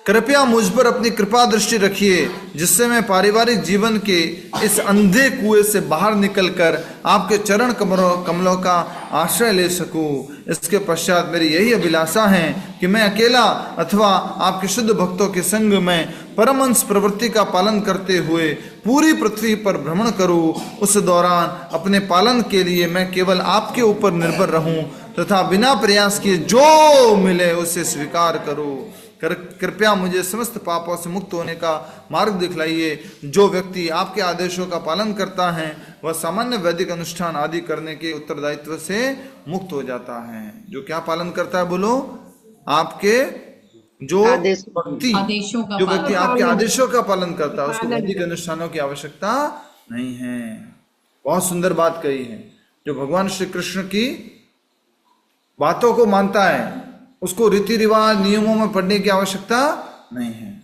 Speaker 1: कृपया मुझ पर अपनी कृपा दृष्टि रखिए, जिससे मैं पारिवारिक जीवन के इस अंधे कुएं से बाहर निकलकर आपके चरण कमलों का आश्रय ले सकूं। इसके पश्चात मेरी यही अभिलाषा है कि मैं अकेला अथवा आपके शुद्ध भक्तों के संग में परमहंस प्रवृत्ति का पालन करते हुए पूरी पृथ्वी पर भ्रमण करूं। उस दौरान अपने पालन के लिए मैं केवल आपके ऊपर निर्भर रहूं तथा बिना प्रयास किए जो मिले उसे स्वीकार करूं। कृपया मुझे समस्त पापों से मुक्त होने का मार्ग दिखलाइए। जो व्यक्ति आपके आदेशों का पालन करता है वह सामान्य वैदिक अनुष्ठान आदि करने के उत्तरदायित्व से मुक्त हो जाता है। जो क्या पालन करता है बोलो? आपके जो व्यक्ति आपके आदेशों का पालन करता है उसको वैदिक अनुष्ठानों की आवश्यकता नहीं है। बहुत सुंदर बात कही है। जो भगवान श्री कृष्ण की बातों को मानता है उसको रीति रिवाज नियमों में पढ़ने की आवश्यकता नहीं है।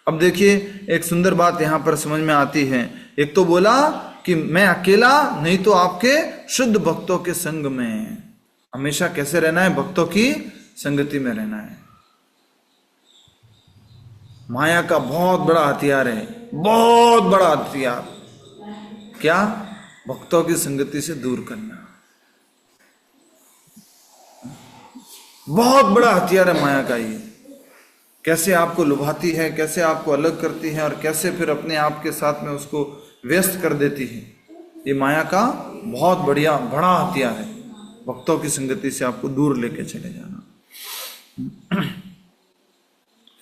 Speaker 1: अब देखिए एक सुंदर बात यहां पर समझ में आती है। एक तो बोला कि मैं अकेला नहीं तो आपके शुद्ध भक्तों के संग में। हमेशा कैसे रहना है? भक्तों की संगति में रहना है। माया का बहुत बड़ा हथियार है, बहुत बड़ा हथियार। क्या? भक्तों की संगति से दूर करना। बहुत बड़ा हथियार है माया का ये। कैसे आपको लुभाती है, कैसे आपको अलग करती है और कैसे फिर अपने आप के साथ में उसको व्यस्त कर देती है। ये माया का बहुत बड़ा हथियार है, भक्तों की संगति से आपको दूर लेके चले जाना।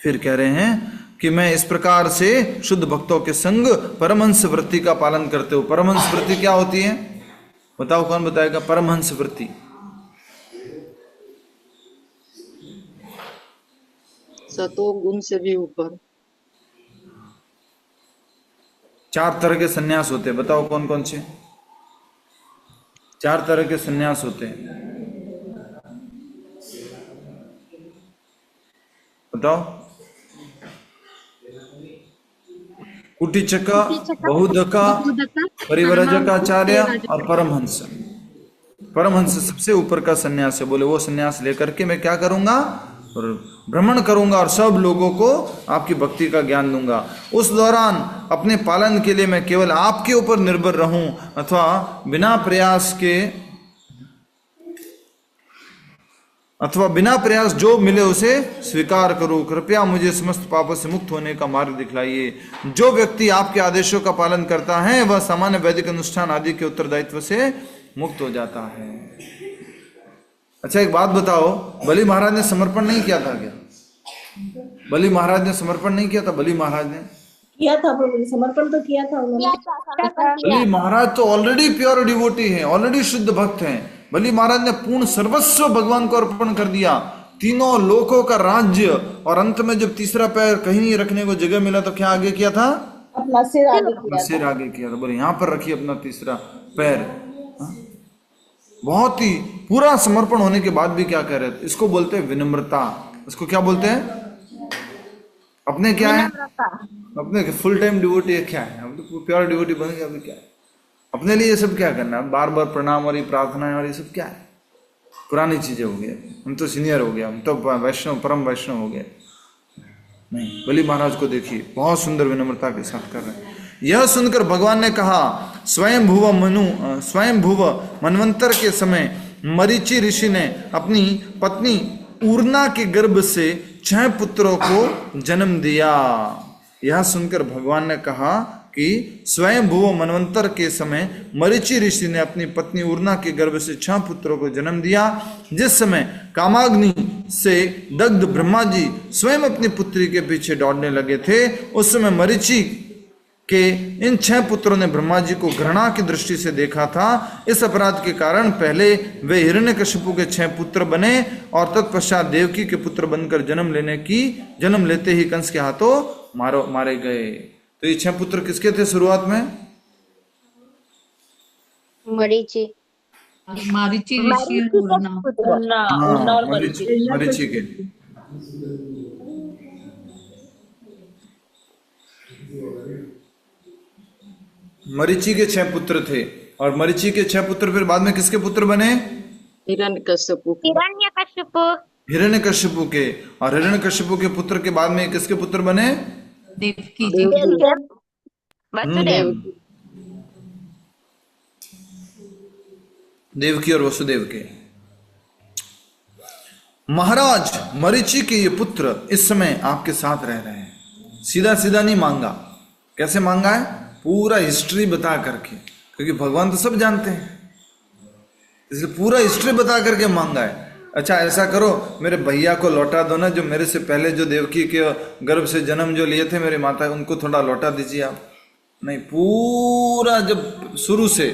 Speaker 1: फिर कह रहे हैं कि मैं इस प्रकार से शुद्ध भक्तों के संग परमहंस वृत्ति का पालन करते हो। परमहंस वृत्ति क्या होती है? बताओ, कौन बताएगा? परमहंस वृत्ति
Speaker 8: सतो गुण से भी ऊपर।
Speaker 1: 4 तरह के सन्यास होते हैं। बताओ कौन कौन से? 4 तरह के सन्यास होते हैं। बताओ। कुटीचक, बहुधक, परिव्रजकाचार्य और परमहंस। परमहंस सबसे ऊपर का सन्यास है। बोले वो सन्यास लेकर के मैं क्या करूंगा? और भ्रमण करूंगा और सब लोगों को आपकी भक्ति का ज्ञान दूंगा। उस दौरान अपने पालन के लिए मैं केवल आपके ऊपर निर्भर रहूं अथवा बिना प्रयास जो मिले उसे स्वीकार करूं। कृपया मुझे समस्त पापों से मुक्त होने का मार्ग दिखलाइए। जो व्यक्ति आपके आदेशों का पालन करता है वह सामान्य वैदिक अनुष्ठान आदि के उत्तरदायित्व से मुक्त हो जाता है। अच्छा एक बात बताओ, बलि महाराज ने समर्पण नहीं किया था क्या? बलि महाराज ने समर्पण नहीं किया था? बलि महाराज ने
Speaker 2: किया था, समर्पण तो किया था उन्होंने।
Speaker 1: बलि महाराज तो ऑलरेडी प्योर डिवोटी हैं, ऑलरेडी शुद्ध भक्त हैं। बलि महाराज ने पूर्ण सर्वस्व भगवान को अर्पण कर दिया, तीनों लोकों का राज्य, और अंत में जब तीसरा पैर कहीं नहीं रखने को जगह मिला तो क्या आगे किया था?
Speaker 2: अपना सिर आगे
Speaker 1: किया था। बोले यहाँ पर रखिए अपना तीसरा पैर। बहुत ही पूरा समर्पण होने के बाद भी क्या कह रहे थे? इसको बोलते हैं विनम्रता। इसको क्या बोलते हैं? अपने क्या है? अपने फुल टाइम डिवोटी है क्या है? अब तो प्योर डिवोटी बन गया। अभी क्या है? अपने लिए ये सब क्या करना? बार बार प्रणाम और ये प्रार्थना और ये सब क्या है? पुरानी चीजें हो गई। हम तो सीनियर हो गया, हम तो वैष्णव, परम वैष्णव हो गए। नहीं, बलि महाराज को देखिए बहुत सुंदर विनम्रता के साथ कर रहे हैं। यह सुनकर भगवान ने कहा, स्वयंभुव मनवंतर के समय मरीचि ऋषि ने अपनी पत्नी ऊर्ना के गर्भ से 6 पुत्रों को जन्म दिया। यह सुनकर भगवान ने कहा कि स्वयंभुव मनवंतर के समय मरीचि ऋषि ने अपनी पत्नी ऊर्ना के गर्भ से 6 पुत्रों को जन्म दिया। जिस समय कामाग्नि से दग्ध ब्रह्मा जी स्वयं अपनी पुत्री के पीछे दौड़ने लगे थे, उस समय मरीचि के इन 6 पुत्रों ने ब्रह्मा जी को घृणा की दृष्टि से देखा था। इस अपराध के कारण पहले वे हिरण्यकशिपु के 6 पुत्र बने और तत्पश्चात देवकी के पुत्र बनकर जन्म लेते ही कंस के हाथों मारे गए। तो तो ये 6 पुत्र किसके थे शुरुआत में?
Speaker 9: मरीचि
Speaker 3: मारीची ऋषि और उन्ना।
Speaker 1: हाँ, मरीचि के। मरीचि के 6 पुत्र थे, और मरीचि के 6 पुत्र फिर बाद में किसके पुत्र बने?
Speaker 8: हिरण्यकश्यपु
Speaker 1: हिरण्यकश्यपु के। और हिरण्यकश्यपु के पुत्र के बाद में किसके पुत्र बने?
Speaker 3: देवकी जी।
Speaker 1: देवकी और वसुदेव के। महाराज मरीचि के ये पुत्र इस समय आपके साथ रह रहे हैं। सीधा सीधा नहीं मांगा। कैसे मांगा है? पूरा हिस्ट्री बता करके, क्योंकि भगवान तो सब जानते हैं, इसलिए पूरा हिस्ट्री बता करके मांगा है। अच्छा ऐसा करो, मेरे भैया को लौटा दो ना, जो मेरे से पहले जो देवकी के गर्भ से जन्म जो लिए थे मेरी माता, उनको थोड़ा लौटा दीजिए आप। नहीं, पूरा जब शुरू से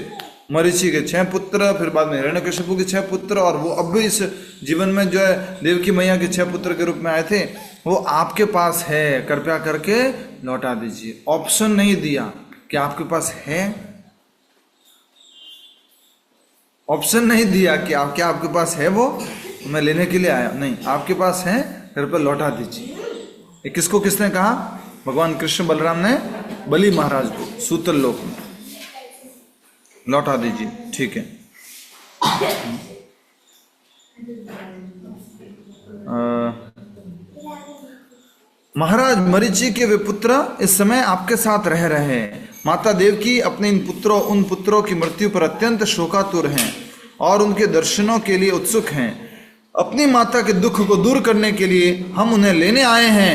Speaker 1: मरीचि के 6 पुत्र, फिर बाद में हिरण्यकश्यपु के 6 पुत्र, और वो अब भी इस जीवन में जो है देवकी मैया के 6 पुत्र के रूप में आए थे, वो आपके पास है, कृपया करके लौटा दीजिए। ऑप्शन नहीं दिया कि आपके पास है, ऑप्शन नहीं दिया कि आप क्या आपके पास है, वो मैं लेने के लिए आया, नहीं, आपके पास है, कृपया लौटा दीजिए। ये किसको किसने कहा? भगवान कृष्ण बलराम ने बलि महाराज को सूतल लोक में। लौटा दीजिए, ठीक है। महाराज मरीचि के वे पुत्र इस समय आपके साथ रह रहे हैं। माता देवकी अपने उन पुत्रों की मृत्यु पर अत्यंत शोकातुर हैं और उनके दर्शनों के लिए उत्सुक हैं। अपनी माता के दुख को दूर करने के लिए हम उन्हें लेने आए हैं,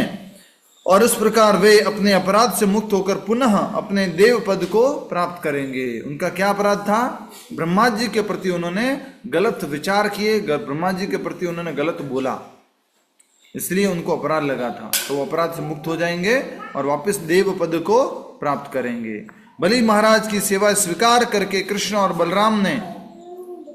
Speaker 1: और इस प्रकार वे अपने अपराध से मुक्त होकर पुनः अपने देव पद को प्राप्त करेंगे। उनका क्या अपराध था? ब्रह्मा जी के प्रति उन्होंने गलत विचार किए, ब्रह्मा जी के प्रति उन्होंने गलत बोला, इसलिए उनको अपराध लगा था। तो वो अपराध से मुक्त हो जाएंगे और वापस देव पद को प्राप्त करेंगे। बलि महाराज की सेवा स्वीकार करके कृष्ण और बलराम ने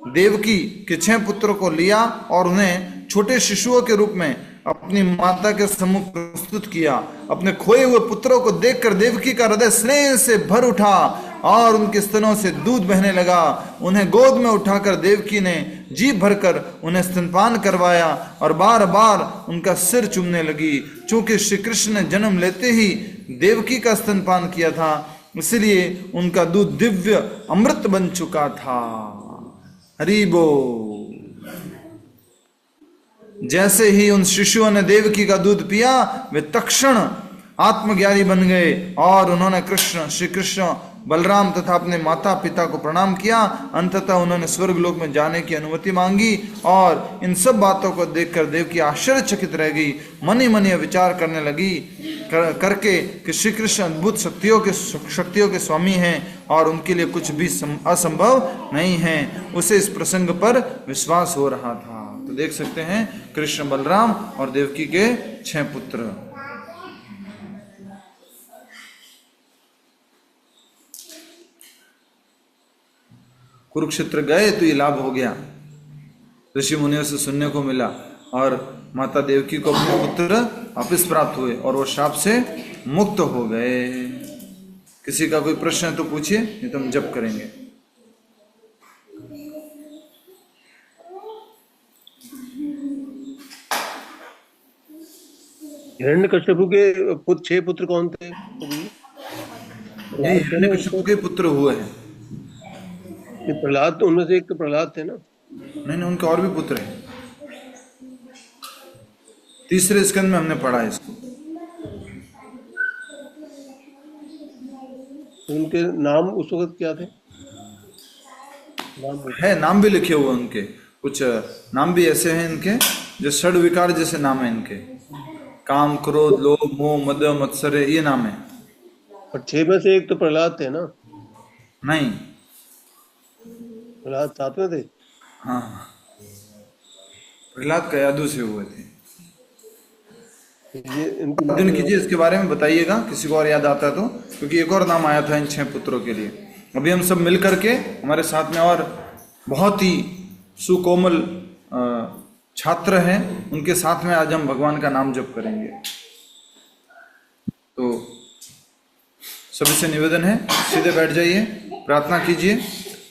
Speaker 1: देवकी के 6 पुत्रों को लिया और उन्हें छोटे शिशुओं के रूप में अपनी माता के सम्मुख प्रस्तुत किया। अपने खोए हुए पुत्रों को देखकर देवकी का हृदय स्नेह से भर उठा और उनके स्तनों से दूध बहने लगा। उन्हें गोद में उठाकर देवकी ने जी भरकर उन्हें स्तनपान करवाया और बार बार उनका सिर चूमने लगी। चूंकि श्री कृष्ण ने जन्म लेते ही देवकी का स्तनपान किया था, इसलिए उनका दूध दिव्य अमृत बन चुका था। हरि बोल। जैसे ही उन शिशुओं ने देवकी का दूध पिया, वे तत्क्षण आत्मज्ञानी बन गए और उन्होंने श्री कृष्ण बलराम तथा अपने माता पिता को प्रणाम किया। अंततः उन्होंने स्वर्ग लोक में जाने की अनुमति मांगी और इन सब बातों को देखकर देवकी आश्चर्यचकित रह गई। मन ही मन यह विचार करने लगी करके कि श्री कृष्ण अद्भुत शक्तियों के स्वामी हैं और उनके लिए कुछ भी असंभव नहीं है। उसे इस प्रसंग पर विश्वास हो रहा था। तो देख सकते हैं कृष्ण बलराम और देवकी के 6 पुत्र। कुरुक्षेत्र गए तो ये लाभ हो गया, ऋषि मुनियों से सुनने को मिला और माता देवकी को अपने पुत्र वापस प्राप्त हुए और वो शाप से मुक्त हो गए। किसी का कोई प्रश्न है तो पूछिए, नहीं तो हम जप करेंगे।
Speaker 11: हिरण्यकश्यपु के 6 पुत्र कौन थे?
Speaker 1: हिरण्यकश्यपु के पुत्र हुए हैं।
Speaker 11: प्रहलाद, तो उनमें से एक तो प्रहलाद थे ना?
Speaker 1: नहीं, उनके और भी पुत्र हैं। 3रे स्कंद में हमने पढ़ा है इसको।
Speaker 11: उनके नाम उस वक्त क्या थे?
Speaker 1: नाम भी लिखे हुए उनके, कुछ नाम भी ऐसे हैं इनके जो षड विकार जैसे नाम है इनके। काम, क्रोध, लोभ, मोह, मद, मत्सर्य, ये नाम है।
Speaker 11: और 6 में से एक तो प्रहलाद थे ना?
Speaker 1: नहीं,
Speaker 11: प्रहलाद 7 में थे।
Speaker 1: हाँ, प्रहलाद कयादू से हुए थे।
Speaker 11: ये
Speaker 1: अध्ययन कीजिए, इसके बारे में बताइएगा किसी को और याद आता है तो, क्योंकि एक और नाम आया था इन 6 पुत्रों के लिए। अभी हम सब मिल करके हमारे साथ में और बहुत ही सुकोमल छात्र हैं, उनके साथ में आज हम भगवान का नाम जप करेंगे। तो सभी से निवेदन है, सीधे बैठ जाइए, प्रार्थना कीजिए।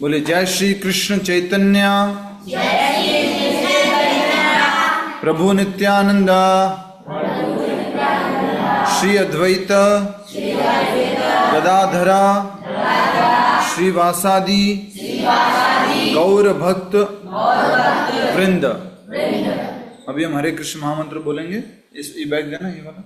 Speaker 1: बोले जय श्री कृष्ण चैतन्य प्रभु नित्यानंद श्री अद्वैत गदाधरा श्रीवासादि गौर भक्त वृंद। अभी हम हरे कृष्ण महामंत्र बोलेंगे। इस ई बैग देना, ये वाला।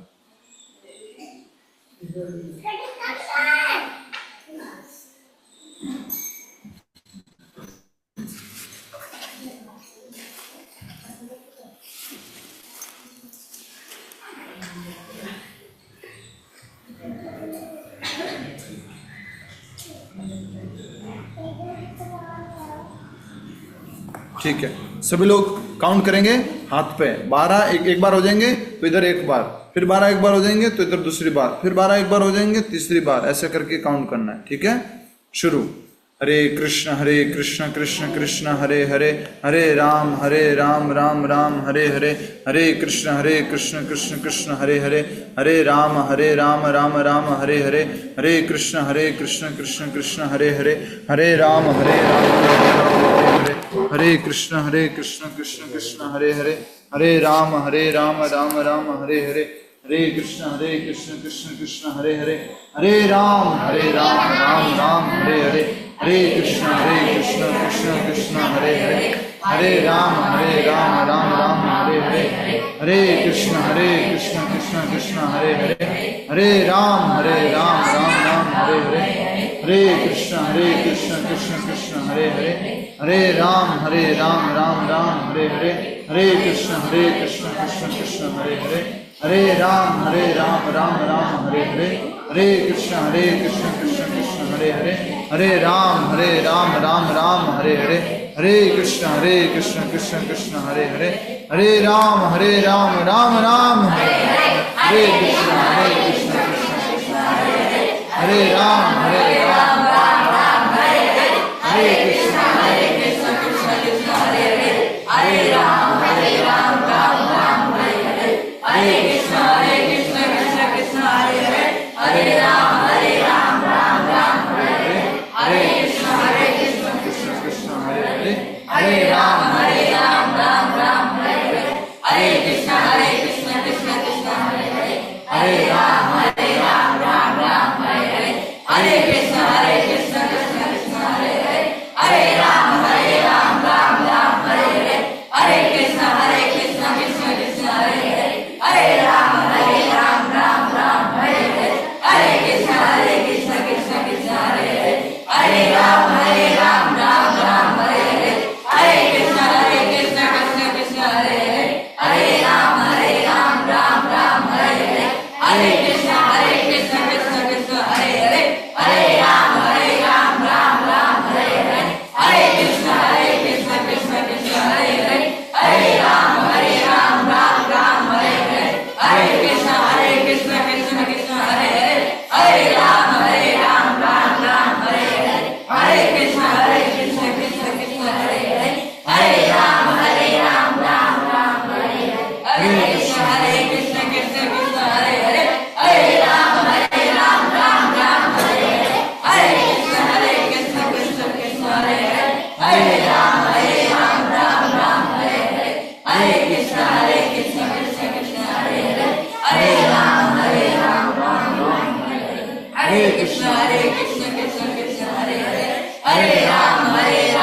Speaker 1: ठीक है, सभी लोग काउंट करेंगे हाथ पे। 12 एक बार हो जाएंगे तो इधर एक बार, फिर 12 एक बार हो जाएंगे तो इधर दूसरी बार, फिर 12 एक बार हो जाएंगे तीसरी बार, ऐसे करके काउंट करना है। ठीक है, शुरू। हरे कृष्ण कृष्ण कृष्ण हरे हरे, हरे राम राम राम हरे हरे, हरे कृष्ण कृष्ण कृष्ण हरे हरे, हरे राम राम राम हरे हरे, हरे कृष्ण कृष्ण कृष्ण हरे हरे, हरे राम हरे कृष्ण कृष्ण कृष्ण हरे हरे, हरे राम राम राम हरे हरे, हरे कृष्ण कृष्ण कृष्ण हरे हरे, हरे राम राम राम हरे हरे, हरे कृष्ण कृष्ण कृष्ण हरे हरे, हरे राम राम राम हरे हरे, हरे कृष्ण कृष्ण कृष्ण हरे हरे, हरे राम राम राम हरे हरे, हरे कृष्ण कृष्ण कृष्ण हरे हरे, हरे राम राम राम हरे हरे, हरे कृष्ण कृष्ण कृष्ण हरे हरे, हरे राम राम राम हरे हरे, हरे कृष्ण कृष्ण कृष्ण हरे हरे, हरे राम राम राम हरे हरे, हरे कृष्ण कृष्ण कृष्ण हरे हरे, हरे राम राम राम हरे हरे, हरे कृष्ण कृष्ण कृष्ण हरे हरे, हरे राम राम राम हरे हरे, हरे कृष्ण कृष्ण कृष्ण हरे हरे, हरे राम राम राम हरे हरे, हरे कृष्ण कृष्ण कृष्ण हरे हरे, हरे राम राम राम हरे हरे, हरे कृष्ण कृष्ण कृष्ण हरे हरे, हरे राम राम राम हरे हरे, हरे कृष्ण कृष्ण कृष्ण हरे हरे, हरे राम राम राम हरे हरे, हरे कृष्ण कृष्ण कृष्ण हरे हरे, हरे राम राम राम हरे हरे, हरे कृष्ण कृष्ण कृष्ण हरे हरे, हरे राम राम राम हरे हरे, हरे कृष्ण कृष्ण कृष्ण हरे हरे, हरे राम राम राम हरे हरे, हरे कृष्ण कृष्ण कृष्ण हरे हरे, हरे राम राम राम हरे हरे, हरे कृष्ण कृष्ण कृष्ण कृष्ण हरे हरे, हरे राम राम राम हरे हरे, हरे कृष्ण कृष्ण कृष्ण हरे हरे, हरे राम राम राम हरे हरे, हरे कृष्ण कृष्ण कृष्ण हरे हरे, हरे राम राम राम हरे हरे, हरे कृष्ण कृष्ण कृष्ण हरे हरे, हरे राम राम राम हरे हरे, हरे कृष्ण कृष्ण कृष्ण हरे हरे, हरे राम राम राम हरे हरे, हरे कृष्ण कृष्ण कृष्ण हरे हरे, हरे राम राम राम हरे हरे, हरे कृष्ण कृष्ण कृष्ण हरे हरे, हरे राम राम राम हरे हरे, हरे कृष्ण कृष्ण कृष्ण हरे हरे, हरे राम राम राम हरे हरे, हरे कृष्ण कृष्ण कृष्ण हरे हरे, हरे राम राम राम हरे हरे, हरे कृष्ण कृष्ण कृष्ण हरे हरे, हरे राम राम राम हरे हरे, हरे कृष्ण कृष्ण कृष्ण हरे हरे, हरे राम राम हरे हरे, हरे कृष्ण कृष्ण कृष्ण हरे हरे, हरे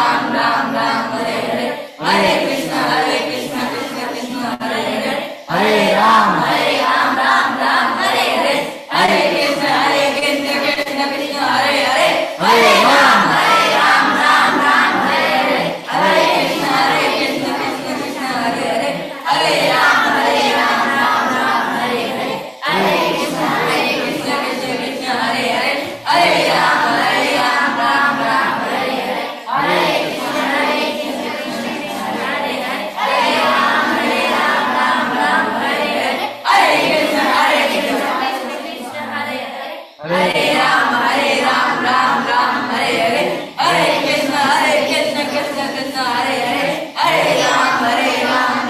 Speaker 1: राम राम राम हरे हरे, हरे कृष्ण कृष्ण कृष्ण हरे हरे, हरे राम राम राम हरे हरे, हरे कृष्ण कृष्ण हरे हरे, हरे राम राम राम हरे हरे, हरे कृष्ण कृष्ण कृष्ण हरे हरे, हरे राम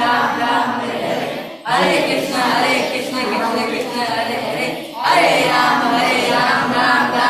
Speaker 1: राम राम हरे हरे, हरे कृष्ण कृष्ण कृष्ण कृष्ण हरे हरे, हरे राम राम राम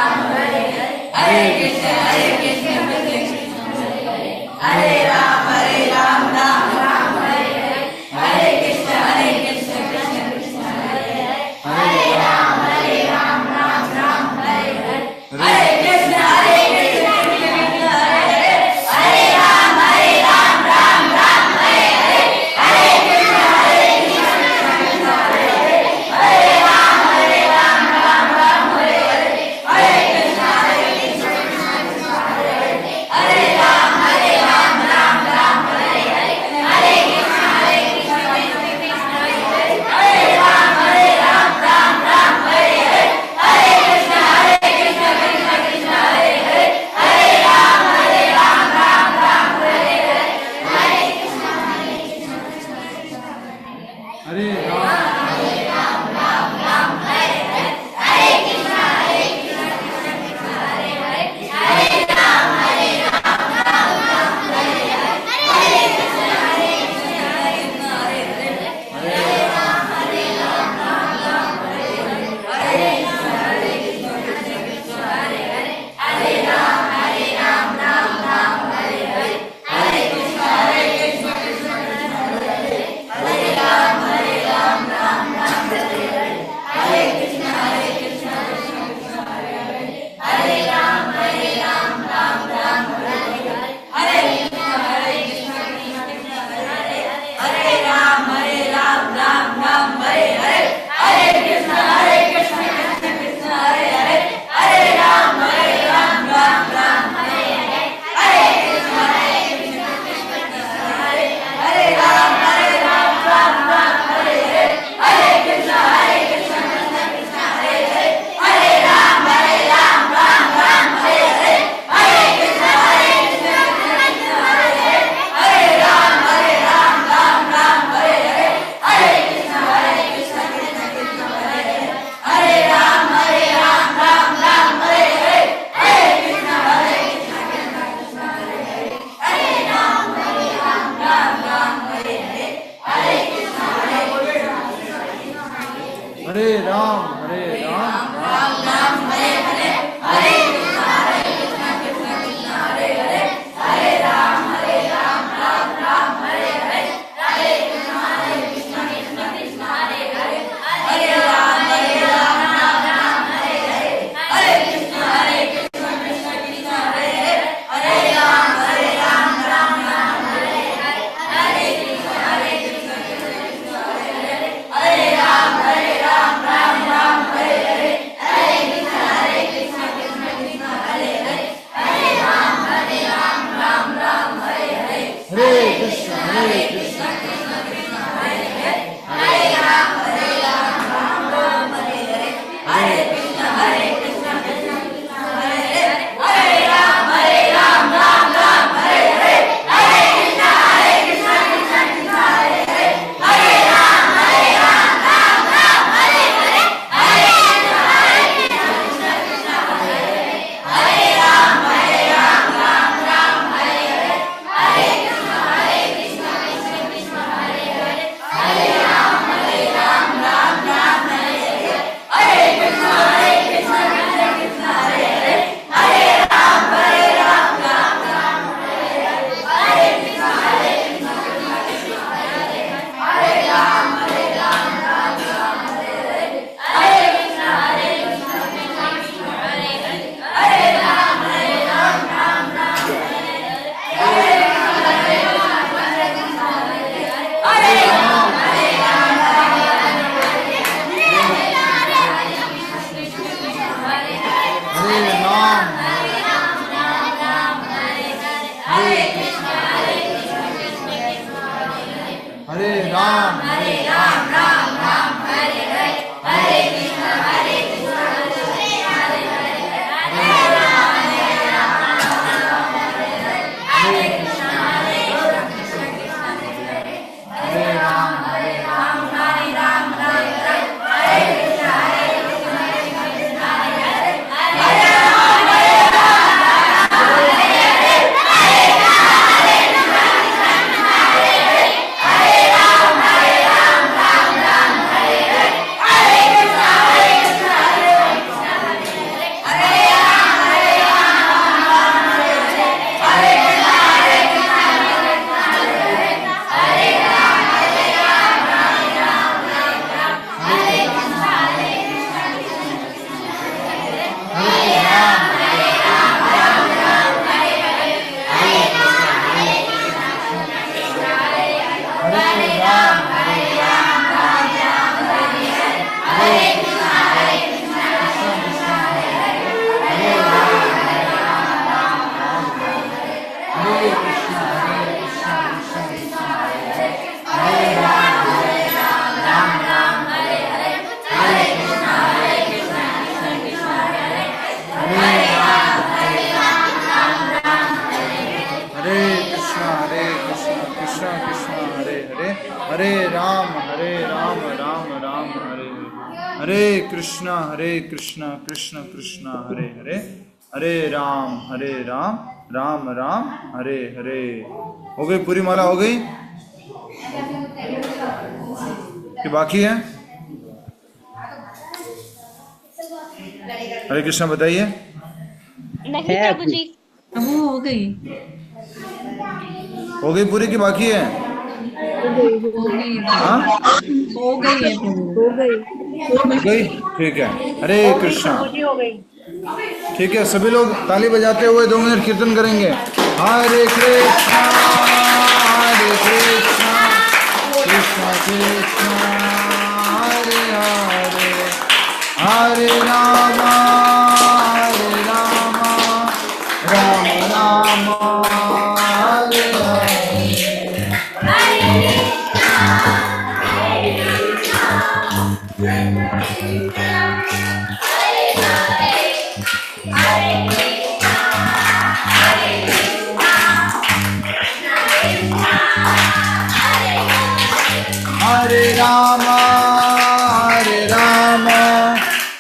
Speaker 1: हरे राम राम राम हरे हरे कृष्णा कृष्ण कृष्ण हरे हरे हरे राम राम राम हरे हरे। हो गई पूरी माला हो गई कि बाकी है? हरे कृष्णा बताइए।
Speaker 9: नहीं प्रभु जी।
Speaker 3: अब वो हो गई
Speaker 1: पूरी की बाकी है? हाँ
Speaker 3: हो गई है प्रभु,
Speaker 7: हो गई।
Speaker 1: गई, ठीक है। हरे कृष्णा।
Speaker 10: हो गई।
Speaker 1: ठीक है, सभी लोग ताली बजाते हुए 2 मिनट कीर्तन करेंगे। हरे कृष्णा कृष्ण कृष्ण हरे हरे, हरे राम राम राम हरे हरे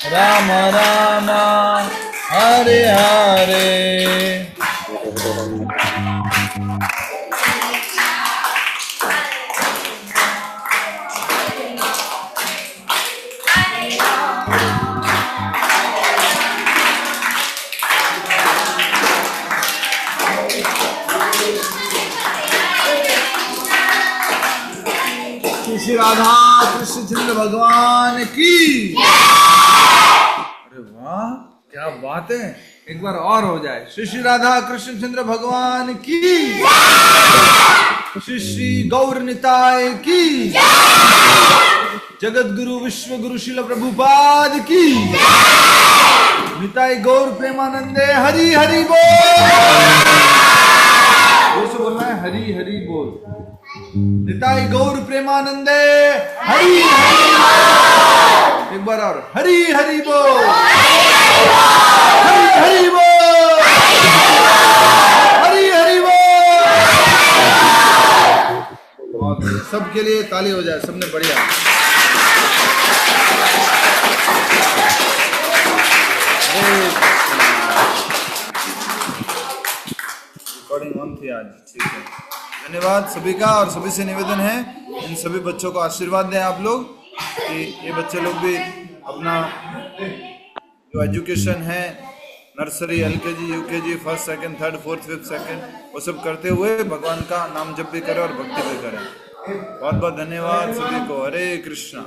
Speaker 1: राम राम राम हरे हरे। श्री राधा कृष्णचंद्र भगवान की। अरे वाह क्या बात है, एक बार और हो जाए। श्री राधा कृष्णचंद्र भगवान की, श्री गौर निताय की, जगत गुरु विश्व गुरु शिल प्रभुपाद की, निताय गौर प्रेमानंदे हरि हरि बोल। से बोलना है हरि हरि बोल। निताई गौर प्रेमानंदे हरि हरि बोल। एक बार और हरि हरि बोल, हरि हरि बोल, हरि हरि बोल। सबके लिए ताली हो जाए, सबने बढ़िया। रिकॉर्डिंग ऑन थी आज, ठीक है। धन्यवाद सभी का। और सभी से निवेदन है इन सभी बच्चों को आशीर्वाद दें आप लोग, कि ये बच्चे लोग भी अपना जो एजुकेशन है, nursery, LKG, UKG, first second third fourth fifth second, वो सब करते हुए भगवान का नाम जप भी करें और भक्ति भी करें। बहुत बहुत धन्यवाद सभी को। हरे कृष्णा।